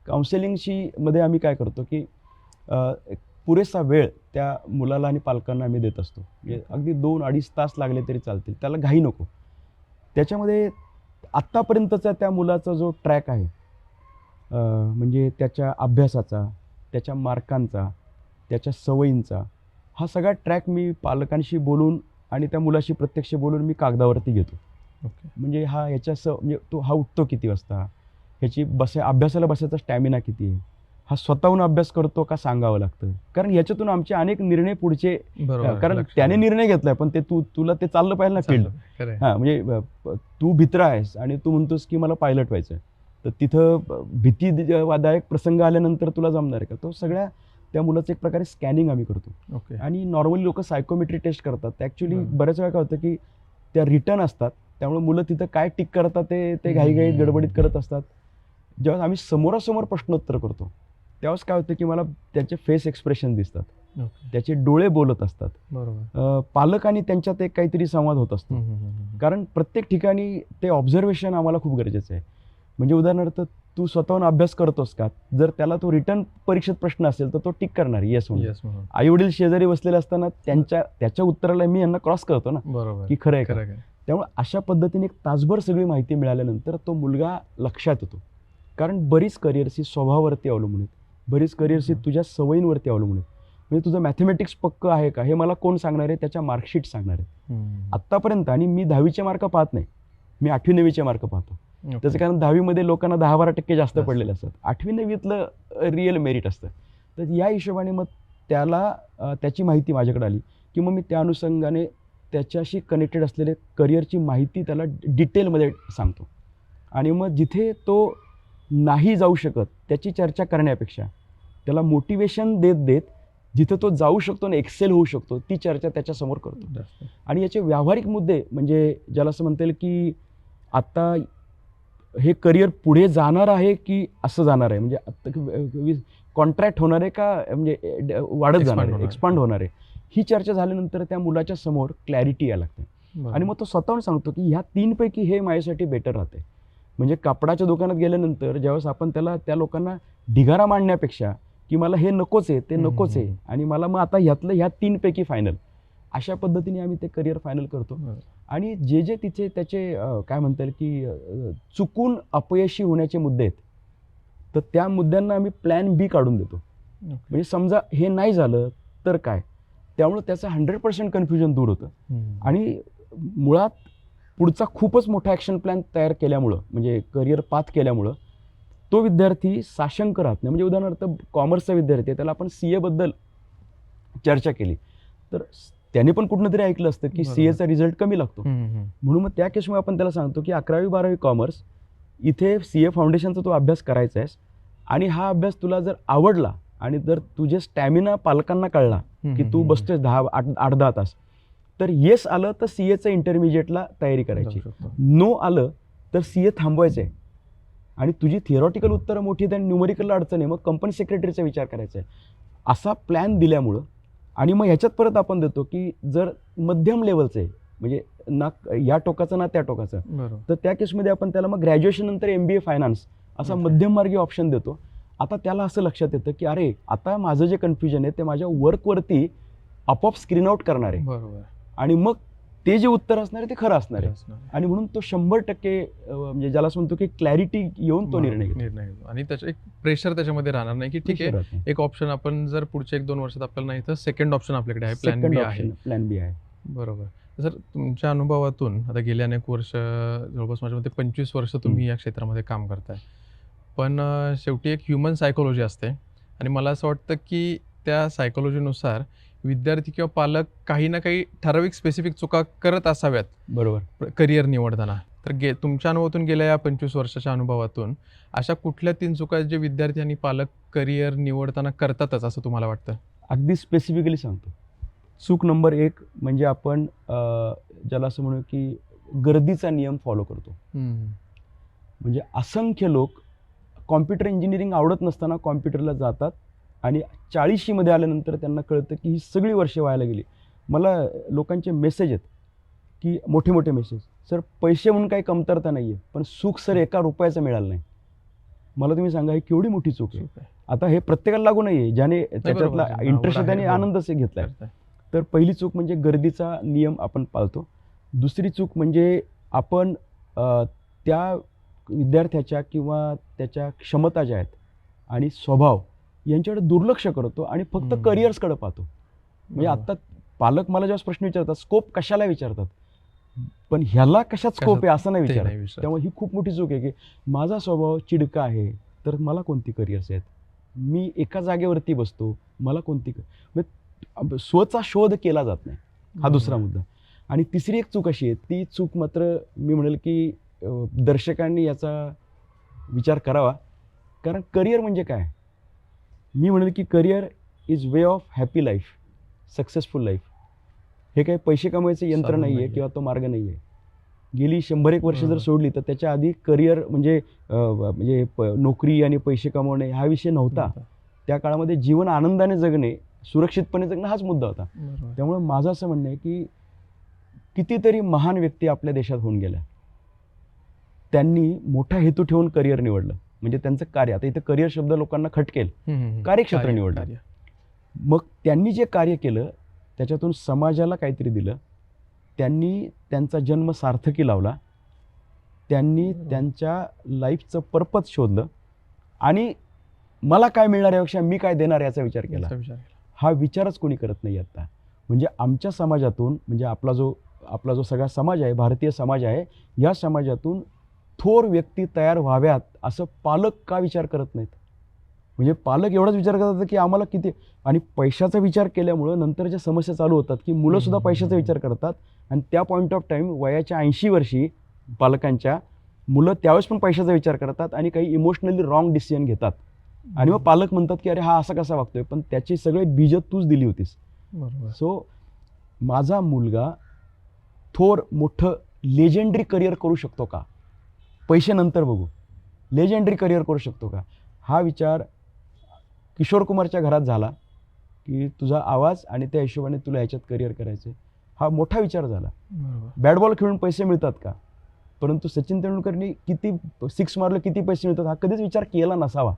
काउन्सिलिंगशी मध्ये आम्ही काय करतो की एक पुरेसा वेळ त्या मुलाला आणि पालकांना आम्ही देत असतो. म्हणजे अगदी 2-2.5 तास लागले तरी चालतील, त्याला घाई नको. त्याच्यामध्ये आत्तापर्यंतचा त्या मुलाचा जो ट्रॅक आहे, म्हणजे त्याच्या अभ्यासाचा, त्याच्या मार्कांचा, त्याच्या सवयींचा, हा सगळा ट्रॅक मी पालकांशी बोलून आणि त्या मुलाशी प्रत्यक्ष बोलून मी कागदावरती घेतो. ओके. म्हणजे म्हणजे हा उठतो किती वाजता, ह्याची अभ्यासाला बसायचा स्टॅमिना किती आहे, हा स्वतःहून अभ्यास करतो का सांगावं लागतं. कारण याच्यातून आमचे अनेक निर्णय पुढचे, बरोबर. कारण लक्षात त्याने आलं. निर्णय घेतलाय, पण ते तुला ते चाललं पाहिजे ना फील्ड. चाललं. खरं आहे. हां, म्हणजे तू भित्र आहेस आणि तू म्हणतोस की मला पायलट व्हायचं आहे. तर तिथं भीतीदायक प्रसंग आल्यानंतर तुला जमणार आहे का? तो सगळ्या त्या मुलाचं एक प्रकारे स्कॅनिंग आम्ही करतो. ओके. आणि नॉर्मली लोक सायकोमेट्री टेस्ट करतात. ॲक्च्युली बरं. बऱ्याच वेळा काय होतं की त्या रिटर्न असतात, त्यामुळे मुलं तिथं काय टिक करतात ते घाईघाईत हम्म. गडबडीत करत असतात. जेव्हा आम्ही समोरासमोर प्रश्नोत्तर करतो तेव्हाच काय होतं की मला त्याचे फेस एक्सप्रेशन दिसतात, ओके. त्याचे डोळे बोलत असतात. बरोबर. पालक आणि त्यांच्यात एक काहीतरी संवाद होत असतो. कारण प्रत्येक ठिकाणी ते ऑब्झर्वेशन आम्हाला खूप गरजेचं आहे. म्हणजे उदाहरणार्थ तू स्वतःहून अभ्यास करतोस का? जर त्याला तो रिटर्न परीक्षेत प्रश्न असेल तर तो टिक करणार येस म्हणून. येस म्हणून. आई वडील शेजारी बसलेले असताना त्याच्या उत्तराला मी यांना क्रॉस करतो ना बरोबर. की खरं आहे का. खरं आहे. त्यामुळे अशा पद्धतीने एक तासभर सगळी माहिती मिळाल्यानंतर तो मुलगा लक्षात येतो. कारण बरीच करिअर्स ही स्वभावावरती अवलंबून आहेत, बरीच करिअर्स ही तुझ्या सवयींवरती अवलंबून आहेत. म्हणजे तुझं मॅथमॅटिक्स पक्क आहे का हे मला कोण सांगणार आहे? त्याच्या मार्कशीट सांगणार आहे आत्तापर्यंत. आणि मी 10वीचे मार्क पाहत नाही, मी 8वी-9वीचे मार्क पाहतो. त्याचं कारण 10वीमध्ये लोकांना 10-12% जास्त पडलेले असतात. 8वी-9वीतलं रिअल मेरिट असतं. तर या हिशोबाने मग त्याला त्याची माहिती माझ्याकडे आली की मग मी त्या अनुषंगाने त्याच्याशी कनेक्टेड असलेले करिअरची माहिती त्याला डिटेलमध्ये सांगतो. आणि मग जिथे तो नाही जाऊ शकत त्याची चर्चा करण्यापेक्षा त्याला मोटिवेशन देत जिथं तो जाऊ शकतो आणि एक्सेल होऊ शकतो ती चर्चा त्याच्यासमोर करतो. आणि याचे व्यावहारिक मुद्दे, म्हणजे ज्याला असं म्हणता येईल की आत्ता हे करिअर पुढे जाणार आहे की असं जाणार आहे, म्हणजे आत्ता कॉन्ट्रॅक्ट होणार आहे का म्हणजे वाढत जाणार आहे, एक्सपांड होणार आहे, ही चर्चा झाल्यानंतर त्या मुलाच्या समोर क्लॅरिटी यायला लागते. आणि मग तो स्वतःहून सांगतो की ह्या 3पैकी हे माझ्यासाठी बेटर राहते. म्हणजे कापडाच्या दुकानात गेल्यानंतर ज्यावेळेस आपण त्या लोकांना ढिगारा मांडण्यापेक्षा की मला हे नकोच आहे, ते नकोच आहे आणि मला मग आता ह्या 3पैकी फायनल, अशा पद्धतीने आम्ही ते करिअर फायनल करतो. आणि जे तिथे त्याचे काय म्हणता येईल की चुकून अपयशी होण्याचे मुद्दे आहेत, तर त्या मुद्द्यांना आम्ही प्लॅन बी काढून देतो. म्हणजे समजा हे नाही झालं तर काय, त्यामुळं त्याचं 100% कन्फ्युजन दूर होतं. आणि मुळात पुढचा खूपच मोठा ॲक्शन प्लॅन तयार केल्यामुळं, म्हणजे करिअर पाथ केल्यामुळं तो विद्यार्थी साशंक राहत नाही. म्हणजे उदाहरणार्थ कॉमर्सचा विद्यार्थी आहे, त्याला आपण CA बद्दल चर्चा केली तर त्याने पण कुठनं तरी ऐकलं असतं की CAचा रिझल्ट कमी लागतो. म्हणून मग त्या केसमुळे आपण त्याला सांगतो की 11वी-12वी कॉमर्स, इथे CA फाउंडेशनचा तो अभ्यास करायचा आहेस आणि हा अभ्यास तुला जर आवडला आणि जर तुझे स्टॅमिना पालकांना कळला की तू बसतोस 8-10 तास, तर येस आलं तर CAचं इंटरमिजिएटला तयारी करायची, नो आलं तर CA थांबवायचं आहे. आणि तुझी थिअरॉटिकल उत्तरं मोठी आहेत आणि न्यूमरिकलला अडचण आहे, मग कंपनी सेक्रेटरीचा विचार करायचा आहे. असा प्लॅन दिल्यामुळं. आणि मग ह्याच्यात परत आपण देतो की जर मध्यम लेवलचं आहे, म्हणजे ना या टोकाचं ना त्या टोकाचं, तर त्या केसमध्ये आपण त्याला मग ग्रॅज्युएशन नंतर MBA फायनान्स असा मध्यममार्गी ऑप्शन देतो. आता त्याला असं लक्षात येतं की अरे आता माझं जे कन्फ्युजन आहे ते माझ्या वर्कवरती आपोआप स्क्रीन आउट करणार आहे. बरोबर. आणि मग ते जे उत्तर असणार आहे ते खरं असणार आहे. आणि म्हणून तो 100% म्हणजे ज्याला असं म्हणतो की क्लॅरिटी येऊन तो निर्णय घेतो. आणि त्याचं एक प्रेशर त्याच्यामध्ये राहणार नाही की ठीक आहे, एक ऑप्शन आपण जर पुढच्या 1-2 वर्षात आपल्याला नाही तर सेकंड ऑप्शन आपल्याकडे आहे, प्लॅन बी आहे. बरोबर. सर, तुमच्या अनुभवातून आता गेले अनेक वर्ष, जवळपास माझ्या मते 25 वर्ष तुम्ही या क्षेत्रामध्ये काम करताय, पण शेवटी एक ह्युमन सायकोलॉजी असते आणि मला असं वाटतं की त्या सायकोलॉजीनुसार विद्यार्थी किंवा पालक काही ना काही ठराविक स्पेसिफिक चुका करत असाव्यात बरोबर. करिअर निवडताना. तर तुमच्या अनुभवातून गेल्या या 25 वर्षाच्या अनुभवातून अशा कुठल्या 3 चुका आहेत जे विद्यार्थी आणि पालक करिअर निवडताना करतातच असं तुम्हाला वाटतं? अगदी स्पेसिफिकली सांगतो. चूक नंबर 1 म्हणजे आपण ज्याला असं म्हणू की गर्दीचा नियम फॉलो करतो. म्हणजे असंख्य लोक कॉम्प्युटर इंजिनिअरिंग आवडत नसताना कॉम्प्युटरला जातात आणि 40शीमध्ये आल्यानंतर त्यांना कळतं की ही सगळी वर्षे व्हायला गेली. मला लोकांचे मेसेज आहेत की मोठे मोठे मेसेज, सर पैसे म्हणून काही कमतरता नाही आहे, पण सुख सर ₹1 मिळालं नाही. मला तुम्ही सांगा ही केवढी मोठी चूक आहे. आता हे प्रत्येकाला लागू नाही आहे, ज्याने त्याच्यातला इंटरेस्ट आहे त्याने आनंदच घेतला आहे. तर पहिली चूक म्हणजे गर्दीचा नियम आपण पाळतो. दुसरी चूक म्हणजे आपण त्या विद्यार्थ्याच्या किंवा त्याच्या क्षमता ज्या आहेत आणि स्वभाव यांच्याकडे दुर्लक्ष करतो आणि फक्त करिअर्सकडे पाहतो. म्हणजे आत्ता पालक मला जेव्हा प्रश्न विचारतात स्कोप कशाला विचारतात, पण ह्याला कशात स्कोप आहे असं नाही विचारत. त्यामुळे ही खूप मोठी चूक आहे की माझा स्वभाव चिडका आहे तर मला कोणती करिअर्स आहेत, मी एका जागेवरती बसतो, मला कोणती म्हणजे स्वचा शोध केला जात नाही. हा दुसरा मुद्दा. आणि तिसरी एक चूक अशी आहे, ती चूक मात्र मी म्हणेल की दर्शकांनी याचा विचार करावा. कारण करिअर म्हणजे काय, मी म्हणेल की career is way of happy life, successful life. हे काही पैसे कमवायचं यंत्र नाही आहे किंवा तो मार्ग नाही आहे. गेली 100-1 वर्ष जर सोडली तर त्याच्या आधी करिअर म्हणजे नोकरी आणि पैसे कमवणे हा विषय नव्हता. त्या काळामध्ये जीवन आनंदाने जगणे, सुरक्षितपणे जगणं हाच मुद्दा होता. त्यामुळे माझं असं म्हणणं आहे की कितीतरी महान व्यक्ती आपल्या देशात होऊन गेल्या, त्यांनी मोठा हेतू ठेवून करिअर निवडलं. म्हणजे त्यांचं कार्य, आता इथं करिअर शब्द लोकांना खटकेल, कार्यक्षेत्र निवडलं. मग त्यांनी जे कार्य केलं त्याच्यातून समाजाला काहीतरी दिलं, त्यांनी त्यांचा जन्म सार्थकी लावला, त्यांनी त्यांच्या लाईफचं पर्पज शोधलं आणि मला काय मिळणार यापेक्षा मी काय देणार याचा विचार केला. हा विचारच कोणी करत नाही आता. म्हणजे आमच्या समाजातून, म्हणजे आपला जो सगळा समाज आहे, भारतीय समाज आहे, या समाजातून थोर व्यक्ती तयार व्हाव्यात असं पालक का विचार करत नाहीत. म्हणजे पालक एवढाच विचार करतात की आम्हाला किती, आणि पैशाचा विचार केल्यामुळं नंतर ज्या समस्या चालू होतात की मुलंसुद्धा पैशाचा विचार करतात आणि त्या पॉईंट ऑफ टाईम वयाच्या 80 वर्षी पालकांच्या मुलं त्यावेळेस पण पैशाचा विचार करतात आणि काही इमोशनली रॉंग डिसिजन घेतात. आणि मग पालक म्हणतात की अरे हा असा कसा वागतोय, पण त्याची सगळे बीज तूच दिली होतीस. सो माझा मुलगा थोर मोठं लेजेंडरी करिअर करू शकतो का, पैसे नंतर बघू, लेजेंडरी करिअर करू शकतो का, हा विचार किशोर कुमारच्या घरात झाला की तुझा आवाज आणि त्या हिशोबाने तुला ह्याच्यात करिअर करायचं, हा मोठा विचार झाला. बॅट बॉल खेळून पैसे मिळतात का, परंतु सचिन तेंडुलकरनी किती 6 मारलं किती पैसे मिळतात हा कधीच विचार केला नसावा.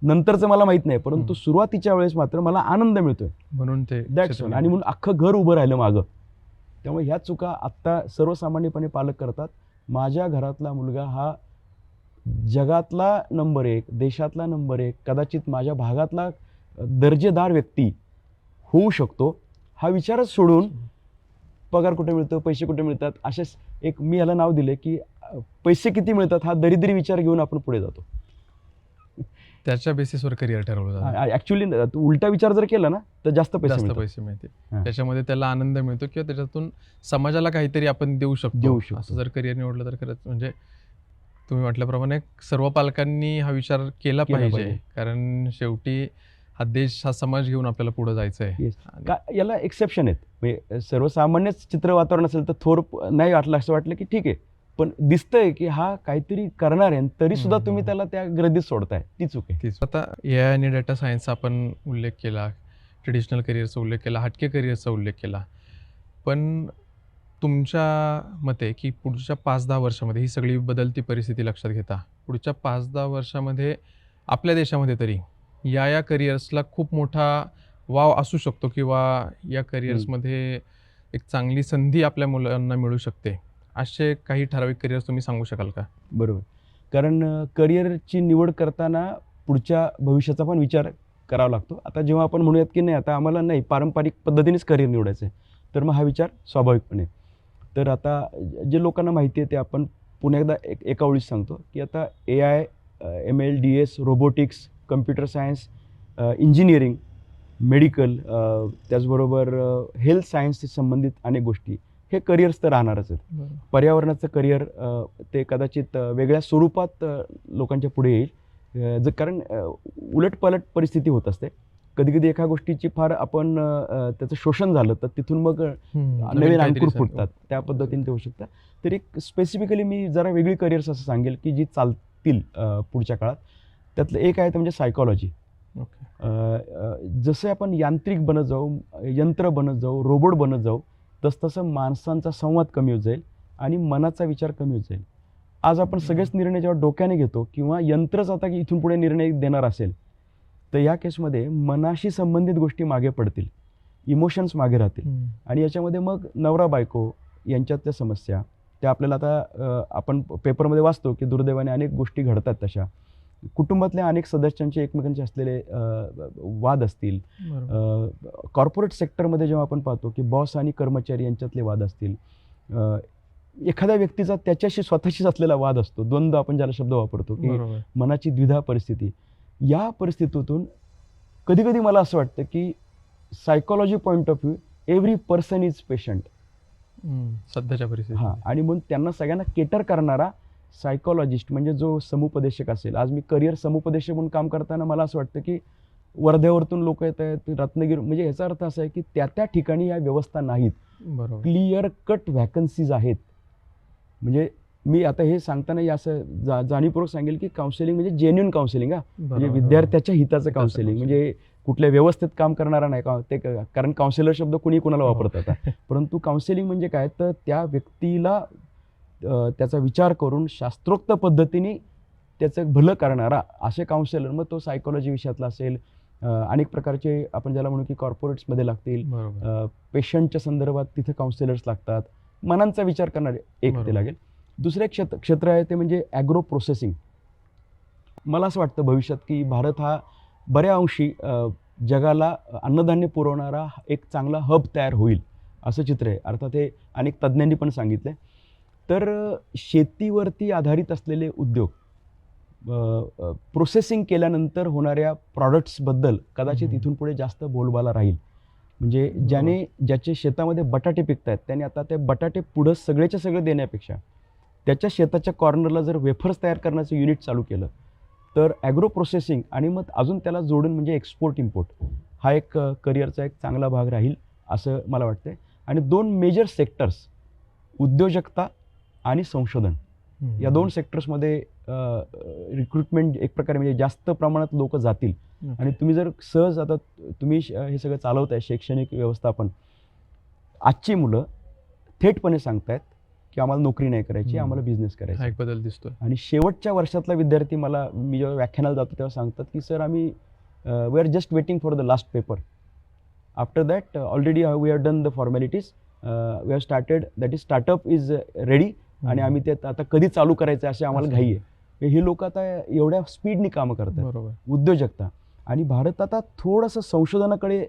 नंतरचं मला माहीत नाही, परंतु सुरुवातीच्या वेळेस मात्र मला आनंद मिळतोय म्हणून ते दॅट्स वन. आणि म्हणून अख्खं घर उभं राहिलं मागं. त्यामुळे ह्या चुका आत्ता सर्वसामान्यपणे पालक करतात. माझ्या घरातला मुलगा हा जगातला नंबर 1, देशातला नंबर 1, कदाचित माझ्या भागातला दर्जेदार व्यक्ती होऊ शकतो, हा विचारच सोडून पगार कुठे मिळतो, पैसे कुठे मिळतात, असेच एक मी याला नाव दिले की पैसे किती मिळतात हा दरिद्री विचार घेऊन आपण पुढे जातो. त्याच्या बेसिसवर करिअर ठरवलं जातं. ॲक्च्युली उलटा विचार जर केला ना तर जास्त पैसे मिळतील. त्याच्यामध्ये त्याला आनंद मिळतो किंवा त्याच्यातून समाजाला काहीतरी आपण देऊ शकतो. असं जर करिअर निवडलं तर खरंच म्हणजे तुम्ही म्हटल्याप्रमाणे सर्व पालकांनी हा विचार केला पाहिजे. कारण शेवटी हा देश, हा समाज घेऊन आपल्याला पुढे जायचं आहे. याला एक्सेप्शन आहेत. म्हणजे सर्वसामान्यच चित्र वातावरण असेल तर थोर नाही वाटलं, असं वाटलं की ठीक आहे, पण दिसतंय की हा काहीतरी करणार आहे तरी सुद्धा तुम्ही त्याला त्या गर्दीत सोडताय, ती चूक आहे. आता AI आणि डेटा सायन्सचा आपण उल्लेख केला, ट्रेडिशनल करिअरचा उल्लेख केला, हटके करिअरचा उल्लेख केला, पण तुमच्या मते की पुढच्या 5-10 वर्षामध्ये ही सगळी बदलती परिस्थिती लक्षात घेता पुढच्या 5-10 वर्षामध्ये आपल्या देशामध्ये तरी या करिअर्सला खूप मोठा वाव असू शकतो किंवा या करिअर्समध्ये एक चांगली संधी आपल्या मुलांना मिळू शकते, असे काही ठराविक करिअर्स तुम्ही सांगू शकाल का? बरोबर. कारण करिअरची निवड करताना पुढच्या भविष्याचा पण विचार करावा लागतो. आता जेव्हा आपण म्हणूयात की नाही आता आम्हाला नाही पारंपरिक पद्धतीनेच करिअर निवडायचं आहे, तर मग हा विचार स्वाभाविकपणे. तर आता जे लोकांना माहिती आहे ते आपण पुन्हा एकदा एका ओळीत सांगतो की आता AI, ML, DS, robotics, computer science engineering, medical, त्याचबरोबर हेल्थ सायन्सशी संबंधित अनेक गोष्टी, हे करिअर्स तर राहणारच आहेत. बरोबर. पर्यावरणाचं करिअर ते कदाचित वेगळ्या स्वरूपात लोकांच्या पुढे येईल, कारण उलटपालट परिस्थिती होत असते. कधीकधी एका गोष्टीची फार आपण त्याचं शोषण झालं तर तिथून मग नवीन अंकुर फुटतात, त्या पद्धतीने ते होऊ शकतात. तरी स्पेसिफिकली मी जरा वेगळी करिअर्स असं सांगेल की जी चालतील पुढच्या काळात. त्यातलं एक आहे ते म्हणजे सायकॉलॉजी. जसे आपण यांत्रिक बनत जाऊ, यंत्र बनत जाऊ, रोबोट बनत जाऊ, तसतसं माणसांचा संवाद कमी होत जाईल आणि मनाचा विचार कमी होत जाईल. आज आपण सगळेच निर्णय जेव्हा डोक्याने घेतो किंवा यंत्रच आता इथून पुढे निर्णय देणार असेल, तर या केसमध्ये मनाशी संबंधित गोष्टी मागे पडतील, इमोशन्स मागे राहतील. आणि याच्यामध्ये मग नवरा बायको यांच्यातल्या समस्या त्या आपल्याला आता आपण पेपरमध्ये वाचतो की दुर्दैवाने अनेक गोष्टी घडतात तशा. कुटुंबातल्या अनेक सदस्यांचे एकमेकांचे असलेले वाद असतील. कॉर्पोरेट सेक्टरमध्ये जेव्हा आपण पाहतो की बॉस आणि कर्मचारी यांच्यातले वाद असतील. एखाद्या व्यक्तीचा त्याच्याशी स्वतःशीच असलेला वाद असतो, द्वंद्व आपण ज्याला शब्द वापरतो की मनाची द्विधा परिस्थिती. या परिस्थितीतून कधीकधी मला असं वाटतं की psychology point of view every person is patient सध्याच्या परिस्थितीत. आणि म्हणून त्यांना सगळ्यांना केटर करणारा सायकॉलॉजिस्ट म्हणजे जो समुपदेशक असेल. आज मी करिअर समुपदेशक म्हणून काम करताना मला असं वाटतं की वर्ध्यावरतून लोक येत आहेत, रत्नागिरी, म्हणजे याचा अर्थ असा आहे की त्या ठिकाणी या व्यवस्था नाहीत. क्लिअर कट व्हॅकन्सीज आहेत. म्हणजे मी आता हे सांगताना असं जाणीवपूर्वक सांगेल की काउन्सिलिंग म्हणजे जेन्युइन काउन्सिलिंग, म्हणजे विद्यार्थ्याच्या हिताचं काउन्सिलिंग, म्हणजे कुठल्या व्यवस्थेत काम करणारा नाही का ते, कारण काउन्सिलर शब्द कुणी कुणाला वापरतात. परंतु काउन्सिलिंग म्हणजे काय, तर त्या व्यक्तीला त्याचा विचार करून शास्त्रोक्त पद्धतीने त्याचं भलं करणारा असे काउन्सिलर. मग तो सायकॉलॉजी विषयातला असेल, अनेक प्रकारचे आपण ज्याला म्हणू की कॉर्पोरेट्समध्ये लागतील, पेशंटच्या संदर्भात तिथे काउन्सिलर्स लागतात, मनांचा विचार करणारे एक ते लागेल. दुसरं एक क्षेत्र आहे ते म्हणजे ॲग्रो प्रोसेसिंग. मला असं वाटतं भविष्यात की भारत हा बऱ्या अंशी जगाला अन्नधान्य पुरवणारा एक चांगला हब तयार होईल असं चित्र आहे. अर्थात हे अनेक तज्ज्ञांनी पण सांगितलं. तर शेतीवरती आधारित असलेले उद्योग, प्रोसेसिंग केल्यानंतर होणाऱ्या प्रॉडक्ट्सबद्दल कदाचित इथून पुढे जास्त बोलबाला राहील. म्हणजे ज्याचे शेतामध्ये बटाटे पिकत आहेत त्याने आता ते बटाटे पुढं सगळेच्या सगळे देण्यापेक्षा त्याच्या शेताच्या कॉर्नरला जर वेफर्स तयार करण्याचं युनिट चालू केलं तर ॲग्रो प्रोसेसिंग आणि मग अजून त्याला जोडून म्हणजे एक्सपोर्ट इम्पोर्ट हा एक करिअरचा एक चांगला भाग राहील असं मला वाटतं. आणि 2 मेजर सेक्टर्स, उद्योजकता आणि संशोधन, या 2 सेक्टर्समध्ये रिक्रुटमेंट एक प्रकारे म्हणजे जास्त प्रमाणात लोक जातील. आणि तुम्ही जर सहज आता तुम्ही हे सगळं चालवताय शैक्षणिक व्यवस्थापन, आजची मुलं थेटपणे सांगतायत की आम्हाला नोकरी नाही करायची, आम्हाला बिझनेस करायचा. एक बदल दिसतोय. आणि शेवटच्या वर्षातला विद्यार्थी मी जेव्हा व्याख्यानाला जातो तेव्हा सांगतात की सर आम्ही we are just waiting for the last paper. After that already we have done the formalities, we have started, that is startup is ready, आणि आम्ही ते आता कधी चालू करायचं असे आम्हाला घाई आहे. हे लोक आता एवढ्या स्पीडनी कामं करतात. उद्योजकता आणि भारत आता थोडंसं संशोधनाकडे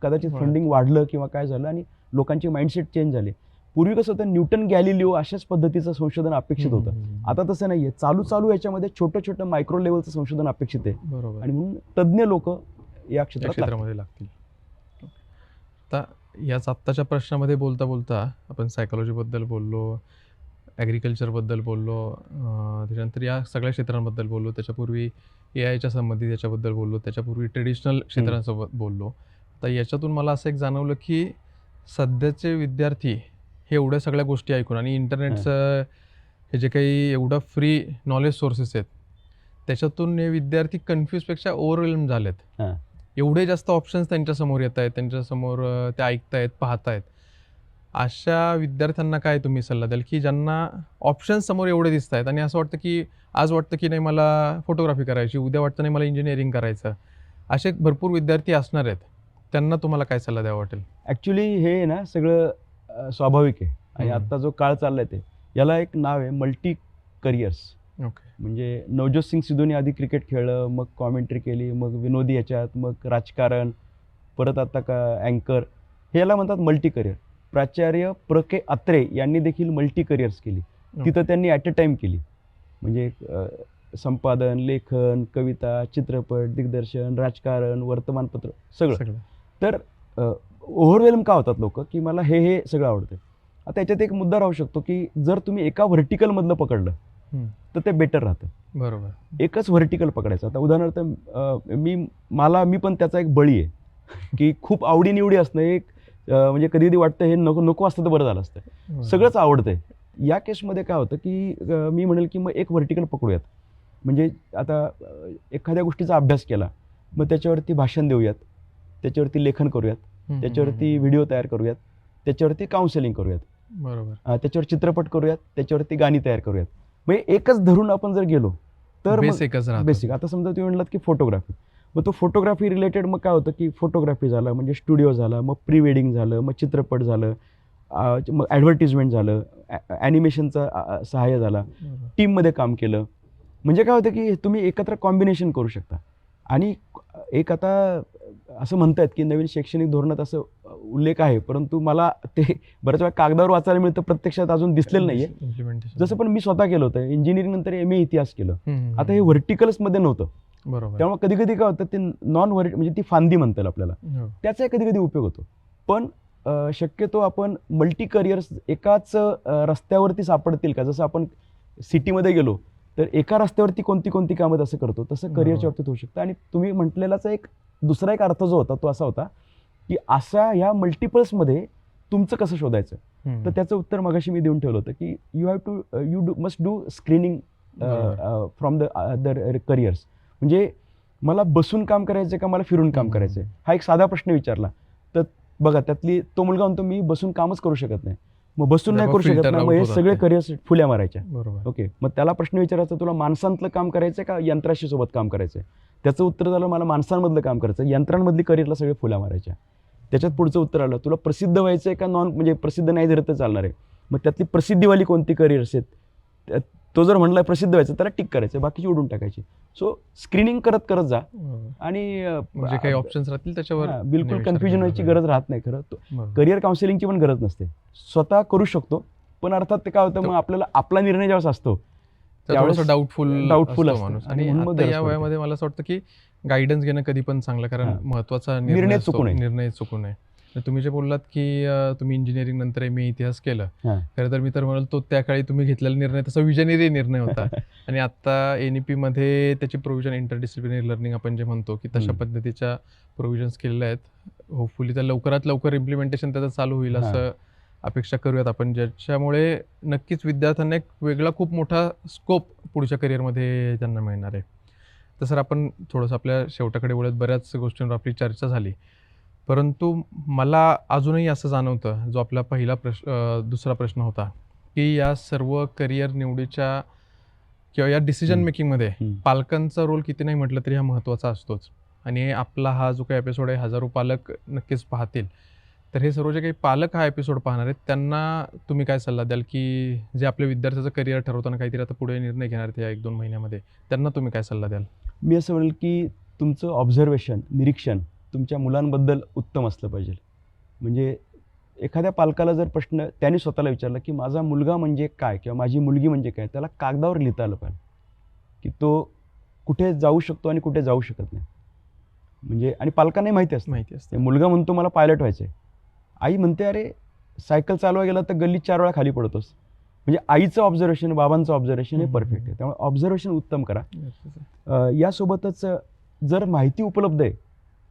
कदाचित फंडिंग वाढलं किंवा काय झालं आणि लोकांची माइंडसेट चेंज झाले. पूर्वी कसं होतं, न्यूटन गॅलिलिओ अशाच पद्धतीचं संशोधन अपेक्षित होतं. आता तसं नाहीये. चालू याच्यामध्ये छोटं मायक्रो लेवलचं संशोधन अपेक्षित आहे. आणि म्हणून तज्ज्ञ लोक या क्षेत्रामध्ये लागतील. आता याच आत्ताच्या प्रश्नामध्ये बोलता बोलता आपण सायकॉलॉजीबद्दल बोललो, ॲग्रिकल्चरबद्दल बोललो, त्याच्यानंतर या सगळ्या क्षेत्रांबद्दल बोललो, त्याच्यापूर्वी AIच्या संबंधित याच्याबद्दल बोललो, त्याच्यापूर्वी ट्रेडिशनल क्षेत्रांसोबत बोललो. आता याच्यातून मला असं एक जाणवलं की सध्याचे विद्यार्थी हे एवढ्या सगळ्या गोष्टी ऐकून आणि इंटरनेटचं हे जे काही एवढं फ्री नॉलेज सोर्सेस आहेत त्याच्यातून हे विद्यार्थी कन्फ्यूजपेक्षा ओव्हरवेल्म झालेत. एवढे जास्त ऑप्शन्स त्यांच्यासमोर येत आहेत, त्यांच्यासमोर ते ऐकतायत, पाहतायत. अशा विद्यार्थ्यांना काय तुम्ही सल्ला द्याल की ज्यांना ऑप्शन्स समोर एवढे दिसत आहेत आणि असं वाटतं की आज वाटतं की नाही मला फोटोग्राफी करायची, उद्या वाटतं नाही मला इंजिनिअरिंग करायचं, असे भरपूर विद्यार्थी असणार आहेत, त्यांना तुम्हाला काय सल्ला द्यावा वाटेल? ॲक्च्युली हे ना सगळं स्वाभाविक आहे आणि आत्ता जो काळ चाललाय ते याला एक नाव आहे मल्टी करिअर्स. म्हणजे नवज्योत सिंग सिद्धूने आधी क्रिकेट खेळलं, मग कॉमेंट्री केली, मग विनोदी याच्यात, मग राजकारण, परत आता अँकर, हे याला म्हणतात मल्टी करिअर. प्राचार्य के अत्रे यांनी देखील मल्टी करिअर्स केली. तिथं त्यांनी ॲट अ टाईम केली. म्हणजे संपादन, लेखन, कविता, चित्रपट, दिग्दर्शन, राजकारण, वर्तमानपत्र सगळं. सगळं. तर ओव्हरवेल्म का होतात लोक, की मला हे सगळं आवडतं. आता याच्यात एक मुद्दा राहू शकतो, की जर तुम्ही एका व्हर्टिकलमधलं पकडलं हम्म. तर ते बेटर राहतं. बरोबर. एकच व्हर्टिकल पकडायचं. आता उदाहरणार्थ मी पण त्याचा एक बळी आहे, की खूप आवडीनिवडी असणं एक म्हणजे कधी कधी वाटतं हे नको नको असतं तर बरं झालं असतं. बरोबर. सगळंच आवडतंय. या केसमध्ये काय होतं, की मी म्हणेल की मग एक व्हर्टिकल पकडूयात. म्हणजे आता एखाद्या गोष्टीचा अभ्यास केला, मग त्याच्यावरती भाषण देऊयात, त्याच्यावरती लेखन करूयात, हम्म, त्याच्यावरती हम्म, व्हिडिओ तयार करूयात, त्याच्यावरती काउन्सिलिंग करूयात, बरोबर. त्याच्यावर चित्रपट करूयात, त्याच्यावरती गाणी तयार करूयात. म्हणजे एकच धरून आपण जर गेलो तर मग बेसिकच राहतं. बेसिक. आता समजा तुम्ही म्हणलात की फोटोग्राफी, मग तो फोटोग्राफी रिलेटेड मग काय होतं, की फोटोग्राफी झालं म्हणजे स्टुडिओ झाला, मग प्री वेडिंग झालं, मग चित्रपट झालं, मग ॲडव्हर्टिजमेंट झालं, ॲनिमेशनचा सहाय्य झाला, बरोबर. टीममध्ये काम केलं. म्हणजे काय होतं, की तुम्ही एकत्र कॉम्बिनेशन करू शकता. आणि एक आता असं म्हणतायत, की नवीन शैक्षणिक धोरणात असं उल्लेख आहे, परंतु मला ते बऱ्याच वेळा कागदावर वाचायला मिळतं, प्रत्यक्षात अजून दिसलेलं नाहीये. Implementation. जसं पण मी स्वतः केलं होतं, इंजिनिअरिंग नंतर MA इतिहास केलं. हम्म, आता हे व्हर्टिकल्समध्ये नव्हतं, बरोबर. त्यामुळे कधी कधी काय होतं, ते नॉन म्हणजे ती फांदी म्हणतात आपल्याला, हो. त्याचा कधी कधी उपयोग होतो. पण शक्यतो आपण मल्टी करिअर्स एकाच रस्त्यावरती सापडतील का? जसं आपण सिटीमध्ये गेलो तर एका रस्त्यावरती कोणती कोणती कामं तसं करतो, तसं करिअरच्या बाबतीत होऊ शकतं. आणि तुम्ही म्हटलेलाचा दुसरा एक अर्थ जो होता तो असा होता, की अशा ह्या मल्टिपल्समध्ये तुमचं कसं शोधायचं. हम्म. तर त्याचं उत्तर मगाशी मी देऊन ठेवलं होतं, की you must do screening from the other careers. म्हणजे मला बसून काम करायचं का मला फिरून काम करायचं, हा एक साधा प्रश्न विचारला तर बघा, त्यातली तो मुलगा म्हणतो मी बसून कामच करू शकत नाही. मग बसून नाही करू शकत filter नाही, मग out हे होतात सगळे ते. करिअर्स फुल्या मारायच्या. बरोबर. ओके, मग त्याला प्रश्न विचारायचा, तुला माणसांतलं काम करायचं का यंत्राशी सोबत काम करायचं. त्याचं उत्तर झालं मला माणसांमधलं काम करायचं, यंत्रांमधली करिअरला सगळे फुल्या मारायच्या. त्याच्यात पुढचं उत्तर आलं, तुला प्रसिद्ध व्हायचं आहे का म्हणजे प्रसिद्ध नाही जर तर चालणार आहे, मग त्यातली प्रसिद्धीवाली कोणती करिअर्स आहेत. तो जर म्हणला प्रसिद्ध व्हायचं त्याला टिक करायचं, बाकीची उडून टाकायची. सो स्क्रीनिंग करत करत जा. बरोबर. आणि म्हणजे काही ऑप्शन्स राहतील त्याच्यावर बिलकुल विचार कन्फ्युजन केला व्हायची पाहिजे. गरज राहत नाही. खरं बरोबर. करिअर काउन्सिलिंगची पण गरज नसते, स्वतः करू शकतो. पण अर्थात ते काय होतं, मग आपल्याला आपला निर्णय जेव्हा असतो थोडासा डाऊटफुल डाऊटफुल असतो असतं. माणूस. आणि आणि म्हणून मग आता गरज या पडते. वयामध्ये मला असं वाटतं की गायडन्स घेणं कधी पण चांगलं, कारण हां. महत्वाचा निर्णय असतो, चुकू नये. निर्णय चुकू नये. तर तुम्ही जे बोललात की तुम्ही इंजिनिअरिंग नंतर MA इतिहास केलं, हां. खरं तर मी तर म्हणाल तो त्या काळी तुम्ही घेतलेला निर्णय तसा विजनरी निर्णय होता. आणि आता NEP मध्ये त्याची प्रोव्हिजन इंटरडिसिप्लिनरी लर्निंग आपण जे म्हणतो की तशा पद्धतीच्या प्रोव्हिजन्स केलेल्या आहेत. होपफुली तर लवकरात लवकर इम्प्लिमेंटेशन त्याचं चालू होईल असं अपेक्षा करूयात आपण, ज्याच्यामुळे नक्कीच विद्यार्थ्यांना एक वेगळा खूप मोठा स्कोप पुढच्या करिअरमध्ये त्यांना मिळणार आहे. तर सर, आपण थोडंसं आपल्या शेवटाकडे वळत बऱ्याच गोष्टींवर आपली चर्चा झाली, परंतु मला अजूनही असं जाणवतं, जो आपला पहिला दुसरा प्रश्न होता, की या सर्व करिअर निवडीच्या किंवा या डिसिजन मेकिंगमध्ये पालकांचा रोल किती नाही म्हटलं तरी हा महत्त्वाचा असतोच. आणि आपला हा जो काही एपिसोड आहे, हजारो पालक नक्कीच पाहतील. तर हे सर्व जे काही पालक हा एपिसोड पाहणार आहेत त्यांना तुम्ही काय सल्ला द्याल, की जे आपल्या विद्यार्थ्याचं करिअर ठरवताना काहीतरी आता पुढे निर्णय घेणार आहेत या 1-2 महिन्यामध्ये, त्यांना तुम्ही काय सल्ला द्याल? मी असं म्हणेल की तुमचं ऑब्झर्वेशन, निरीक्षण तुमच्या मुलांबद्दल उत्तम असलं पाहिजे. म्हणजे एखाद्या पालकाला जर प्रश्न त्याने स्वतःला विचारला, की माझा मुलगा म्हणजे काय किंवा माझी मुलगी म्हणजे काय, त्याला कागदावर लिहिता आलं पाहिजे, की तो कुठे जाऊ शकतो आणि कुठे जाऊ शकत नाही. म्हणजे आणि पालकांनाही माहिती असते. मुलगा म्हणतो मला पायलट व्हायचं आहे, आई म्हणते अरे सायकल चालवा गेला तर गल्लीत 4 वेळा खाली पडतोस. म्हणजे आईचं ऑब्झर्वेशन, बाबांचं ऑब्झर्वेशन हे परफेक्ट आहे. त्यामुळे ऑब्झर्वेशन उत्तम करा. यासोबतच जर माहिती उपलब्ध आहे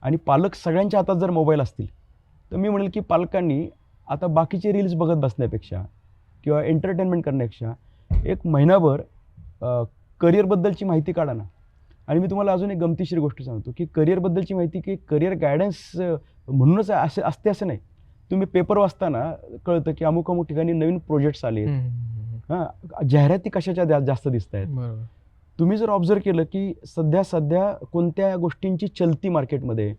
आणि पालक सगळ्यांच्या हातात जर मोबाईल असतील, तर मी म्हणेल की पालकांनी आता बाकीचे रील्स बघत बसण्यापेक्षा किंवा एंटरटेनमेंट करण्यापेक्षा एक महिनाभर करिअरबद्दलची माहिती काढा ना. आणि मी तुम्हाला अजून एक गमतीशीर गोष्ट सांगतो, की करिअरबद्दलची माहिती की करिअर गायडन्स म्हणूनच असते असं नाही. तुम्ही पेपर वाचताना कळतं की अमुक अमुक ठिकाणी नवीन प्रोजेक्ट्स आले, जाहिराती कशाच्या जास्त दिसत आहेत. तुम्ही जर ऑब्झर्व केलं की सध्या कोणत्या गोष्टींची चलती मार्केटमध्ये,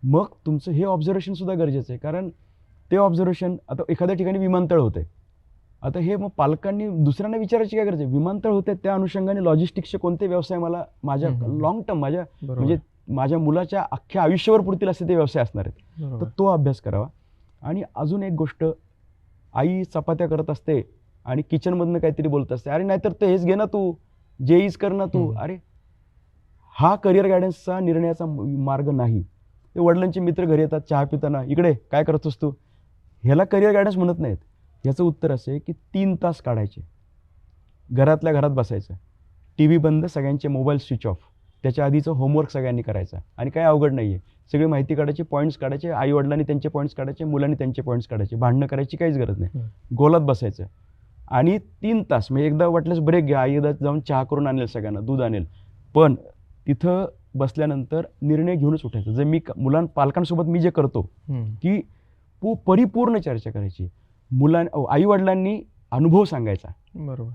मग तुमचं हे ऑब्झर्वेशन सुद्धा गरजेचं आहे. कारण ते ऑब्झर्वेशन, आता एखाद्या ठिकाणी विमानतळ होते, आता हे मग पालकांनी दुसऱ्यांना विचारायची काय गरज आहे. विमानतळ होते, त्या अनुषंगाने लॉजिस्टिक्सचे कोणते व्यवसाय मला माझ्या लॉंग टर्म म्हणजे माझ्या मुलाच्या अख्ख्या आयुष्यावर पुरतील असे ते व्यवसाय असणार आहेत. तर तो अभ्यास करावा. आणि अजून एक गोष्ट, आई चपात्या करत असते आणि किचनमधनं काहीतरी बोलत असते, अरे नाहीतर ते हेच घे ना तू, जेईज कर ना तू. हम्म. अरे हा करिअर गायडन्सचा निर्णयाचा मार्ग नाही. ते वडिलांचे मित्र घरी येतात चहा पिताना, इकडे काय करतोस तू, ह्याला करिअर गायडन्स म्हणत नाहीत. ह्याचं उत्तर असं आहे की 3 तास काढायचे, घरातल्या घरात बसायचं, टी व्ही बंद, सगळ्यांचे मोबाईल स्विच ऑफ, त्याच्या आधीचं होमवर्क सगळ्यांनी करायचा. आणि काही अवघड नाही आहे, सगळी माहिती काढायची, पॉईंट्स काढायचे, आई वडिलांनी त्यांचे पॉईंट्स काढायचे, मुलांनी त्यांचे पॉईंट्स काढायचे, भांडणं करायची काहीच गरज नाही. गोलात बसायचं आणि 3 तास, म्हणजे एकदा वाटल्यास ब्रेक घ्या, आई एकदा जाऊन चहा करून आणेल, सगळ्यांना दूध आणेल, पण तिथं बसल्यानंतर निर्णय घेऊनच उठायचं. जे मी पालकांसोबत मी जे करतो की परिपूर्ण चर्चा करायची. आई वडिलांनी अनुभव सांगायचा, बरोबर,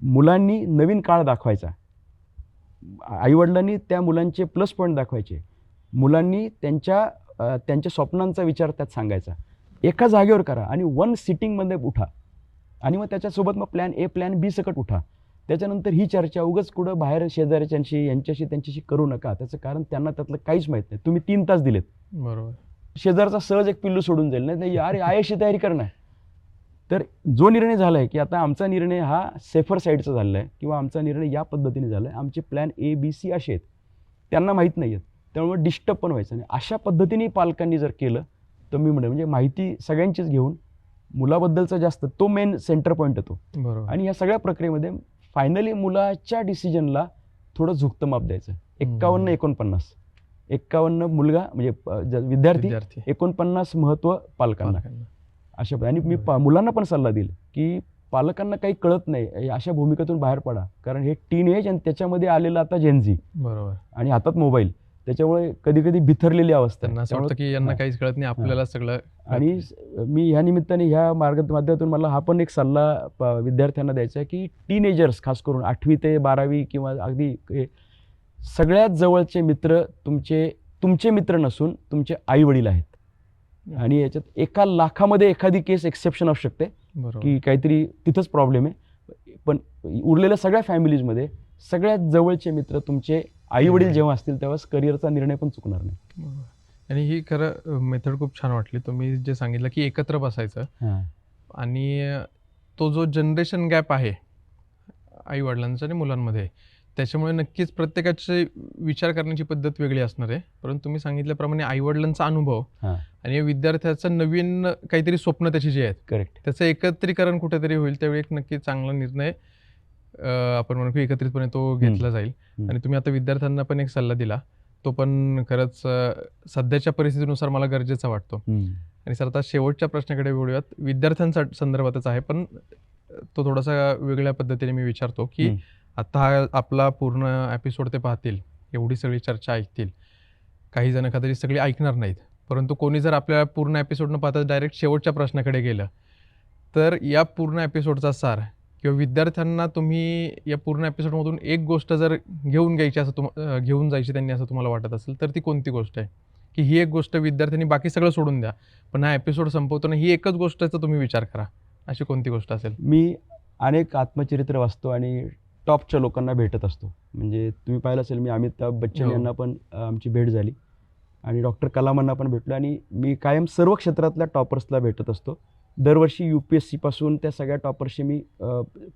मुलांनी नवीन काळ दाखवायचा, आईवडिलांनी त्या मुलांचे प्लस पॉईंट दाखवायचे, मुलांनी त्यांच्या स्वप्नांचा विचार त्यात सांगायचा. एका जागेवर करा आणि 1 सिटिंगमध्ये उठा आणि मग त्याच्यासोबत मग प्लॅन ए प्लॅन बी सकट उठा. त्याच्यानंतर ही चर्चा उगाच कुठं बाहेर शेजाऱ्यांशी यांच्याशी त्यांच्याशी करू नका. त्याचं कारण त्यांना त्यातलं काहीच माहीत नाही. तुम्ही 3 तास दिलेत, बरोबर, शेजारचा सहज एक पिल्लू सोडून जाईल, नाही अरे आयशी तयारी करणार. तर जो निर्णय झाला आहे की आता आमचा निर्णय हा सेफर साईडचा झालेला आहे किंवा आमचा निर्णय या पद्धतीने झाला आहे, आमचे प्लॅन ए बी सी असे आहेत, त्यांना माहीत नाही आहेत, त्यामुळे डिस्टर्ब पण व्हायचं नाही. अशा पद्धतीने पालकांनी जर केलं तर मी म्हणेन म्हणजे माहिती सगळ्यांचीच घेऊन मुलाबद्दलचा जास्त तो मेन सेंटर पॉईंट येतो. बरोबर. आणि या सगळ्या प्रक्रियेमध्ये फायनली मुलाच्या डिसिजनला थोडं झुकतं माप द्यायचं. 51-49 मुलगा म्हणजे विद्यार्थी, 49 महत्त्व पालकांना. अशा आणि मी मुलांना पण सल्ला देईल की पालकांना काही कळत नाही, अशा भूमिकेतून बाहेर पडा. कारण हे टीन एज आणि त्याच्यामध्ये आलेलं आता जेनझी, बरोबर, आणि हातात मोबाईल, त्याच्यामुळे कधी कधी बिथरलेली अवस्था. त्यांना असं वाटतं की यांना काहीच कळत नाही, आपल्याला सगळं. आणि मी ह्या निमित्ताने ह्या माध्यमातून मला हा पण एक सल्ला विद्यार्थ्यांना द्यायचा आहे की टीनेजर्स खास करून 8वी ते 12वी किंवा अगदी सगळ्यात जवळचे मित्र तुमचे मित्र नसून तुमचे आई वडील आहेत. आणि याच्यात 1 लाखामध्ये एखादी केस एक्सेप्शन असू शकते की काहीतरी तिथंच प्रॉब्लेम आहे, पण उरलेल्या सगळ्या फॅमिलीजमध्ये सगळ्यात जवळचे मित्र तुमचे आई वडील जेव्हा असतील तेव्हाच करिअरचा निर्णय पण चुकणार नाही. आणि ही खरं मेथड खूप छान वाटली. तुम्ही जे सांगितलं की एकत्र बसायचं आणि तो जो जनरेशन गॅप आहे आई वडिलांचा आणि मुलांमध्ये, त्याच्यामुळे नक्कीच प्रत्येकाचे विचार करण्याची पद्धत वेगळी असणार आहे. परंतु तुम्ही सांगितल्याप्रमाणे आई वडिलांचा अनुभव आणि विद्यार्थ्याचं नवीन काहीतरी स्वप्न त्याची जे आहेत, करेक्ट, त्याचं एकत्रीकरण कुठेतरी होईल, त्यावेळी एक नक्की चांगला निर्णय आपण म्हणू की एकत्रितपणे तो घेतला जाईल. आणि तुम्ही आता विद्यार्थ्यांना पण एक सल्ला दिला, तो पण खरंच सध्याच्या परिस्थितीनुसार मला गरजेचा वाटतो. आणि सर आता शेवटच्या प्रश्नाकडे वळूयात, विद्यार्थ्यांच्या संदर्भातच आहे, पण तो थोडासा वेगळ्या पद्धतीने मी विचारतो की आता हा आपला पूर्ण एपिसोड ते पाहतील, एवढी सगळी चर्चा ऐकतील, काही जण कदाचित सगळी ऐकणार नाहीत, परंतु कोणी जर आपल्या पूर्ण एपिसोड न पाहता डायरेक्ट शेवटच्या प्रश्नाकडे गेलं तर या पूर्ण एपिसोडचा सार किंवा विद्यार्थ्यांना तुम्ही या पूर्ण एपिसोडमधून एक गोष्ट जर घेऊन जायची त्यांनी असं तुम्हाला वाटत असेल तर ती कोणती गोष्ट आहे की ही एक गोष्ट विद्यार्थ्यांनी बाकी सगळं सोडून द्या, पण हा एपिसोड संपवताना ही एकच गोष्टचा तुम्ही विचार करा, अशी कोणती गोष्ट असेल? मी अनेक आत्मचरित्र वाचतो आणि टॉपच्या लोकांना भेटत असतो. म्हणजे तुम्ही पाहिलं असेल, मी अमिताभ बच्चन यांना पण आमची भेट झाली आणि डॉक्टर कलामांना पण भेटलो. आणि मी कायम सर्व क्षेत्रातल्या टॉपर्सला भेटत असतो. दरवर्षी UPSC पासून त्या सगळ्या टॉपर्सशी मी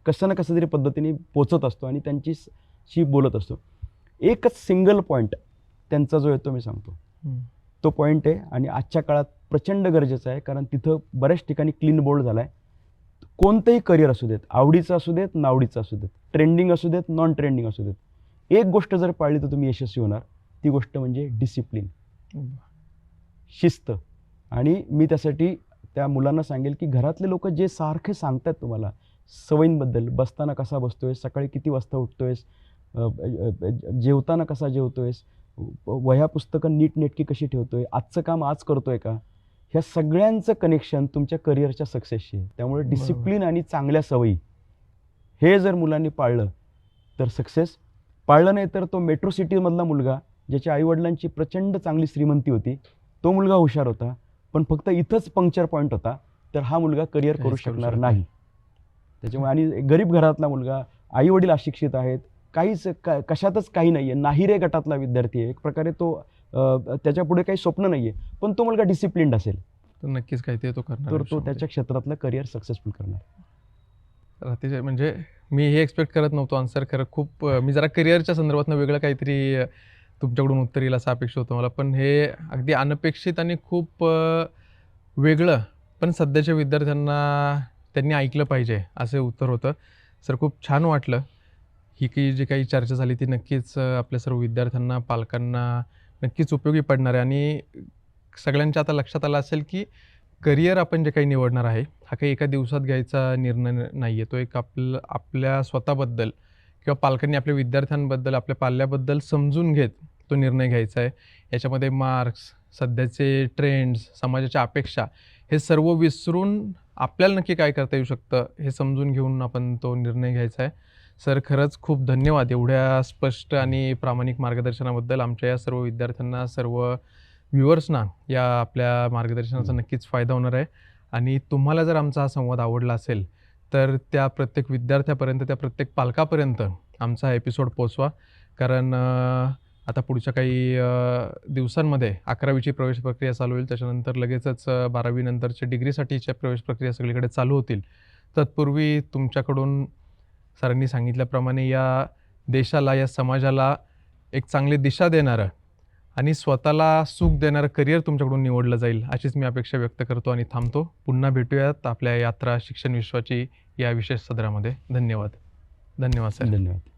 कसं ना कसं तरी पद्धतीने पोचत असतो आणि त्यांच्याशी बोलत असतो. एकच सिंगल पॉईंट त्यांचा जो येतो मी सांगतो, तो पॉईंट आहे आणि आजच्या काळात प्रचंड गरजेचं आहे. कारण तिथं बऱ्याच ठिकाणी क्लीन बोर्ड झाला आहे. कोणतंही करिअर असू देत, आवडीचं असू देत, नावडीचं असू देत, ट्रेंडिंग असू देत, नॉन ट्रेंडिंग असू देत, एक गोष्ट जर पाळली तर तुम्ही यशस्वी होणार. ती गोष्ट म्हणजे डिसिप्लिन, शिस्त. आणि मी त्यासाठी त्या मुलांना सांगेल की घरातले लोक जे सारखे सांगतात तुम्हाला सवयींबद्दल, बसताना कसा बसतोयस, सकाळी किती वाजता उठतोयस, जेवताना कसा जेवतोयस, वह्या पुस्तकं नीटनेटकी कशी ठेवतोय, आजचं काम आज करतोय का, ह्या सगळ्यांचं कनेक्शन तुमच्या करिअरच्या सक्सेसशी आहे. त्यामुळे डिसिप्लिन आणि चांगल्या सवयी हे जर मुलांनी पाळलं तर सक्सेस. पाळलं नाही तर तो मेट्रो सिटीमधला मुलगा ज्याच्या आईवडिलांची प्रचंड चांगली श्रीमंती होती, तो मुलगा हुशार होता, पण फक्त इथंच पंक्चर पॉईंट होता, तर हा मुलगा करिअर करू शकणार नाही. त्याच्यामुळे आणि गरीब घरातला मुलगा, आईवडील अशिक्षित आहेत, कशातच काही नाही आहे, नाही रे गटातला विद्यार्थी आहे, एक प्रकारे तो त्याच्या पुढे काही स्वप्न नाही आहे, पण तो मुलगा डिसिप्लिन्ड असेल तर नक्कीच काही ते तो करणार, तर तो त्याच्या क्षेत्रातलं करिअर सक्सेसफुल करणार. अतिशय म्हणजे मी हे एक्सपेक्ट करत नव्हतो आन्सर. खरं खूप मी जरा करिअरच्या संदर्भातनं वेगळं काहीतरी तुमच्याकडून उत्तर येईल असं अपेक्षित होतं मला. पण हे अगदी अनपेक्षित आणि खूप वेगळं, पण सध्याच्या विद्यार्थ्यांना त्यांनी ऐकलं पाहिजे असं उत्तर होतं. सर खूप छान वाटलं. ही की जी काही चर्चा झाली ती नक्कीच आपल्या सर्व विद्यार्थ्यांना, पालकांना नक्कीच उपयोगी पडणार आहे. आणि सगळ्यांच्या आता लक्षात आलं असेल की करिअर आपण जे काही निवडणार आहे, हा काही एका दिवसात घ्यायचा निर्णय नाही आहे. तो एक आपल्या स्वतःबद्दल किंवा पालकांनी आपल्या विद्यार्थ्यांबद्दल, आपल्या पाल्याबद्दल समजून घेत तो निर्णय घ्यायचा आहे. याच्यामध्ये मार्क्स, सध्याचे ट्रेंड्स, समाजाच्या अपेक्षा हे सर्व विसरून आपल्याला नक्की काय करता येऊ शकतं हे समजून घेऊन आपण तो निर्णय घ्यायचा आहे. सर खरंच खूप धन्यवाद एवढ्या स्पष्ट आणि प्रामाणिक मार्गदर्शनाबद्दल. आमच्या या सर्व विद्यार्थ्यांना, सर्व व्ह्युअर्सना या आपल्या मार्गदर्शनाचा नक्कीच फायदा होणार आहे. आणि तुम्हाला जर आमचा हा संवाद आवडला असेल तर त्या प्रत्येक विद्यार्थ्यापर्यंत, त्या प्रत्येक पालकापर्यंत आमचा हा एपिसोड पोचवा. कारण आता पुढच्या काही दिवसांमध्ये 11वीची प्रवेश प्रक्रिया चालू होईल. त्याच्यानंतर लगेचच 12वी नंतरच्या डिग्रीसाठीच्या प्रवेश प्रक्रिया सगळीकडे चालू होतील. तत्पूर्वी तुमच्याकडून सरांनी सांगितल्याप्रमाणे या देशाला, या समाजाला एक चांगली दिशा देणारं आणि स्वतःला सुख देणारं करिअर तुमच्याकडून निवडलं जाईल अशीच मी अपेक्षा व्यक्त करतो आणि थांबतो. पुन्हा भेटूयात आपल्या यात्रा शिक्षण विश्वाची या विशेष सदरामध्ये. धन्यवाद. धन्यवाद सर. धन्यवाद.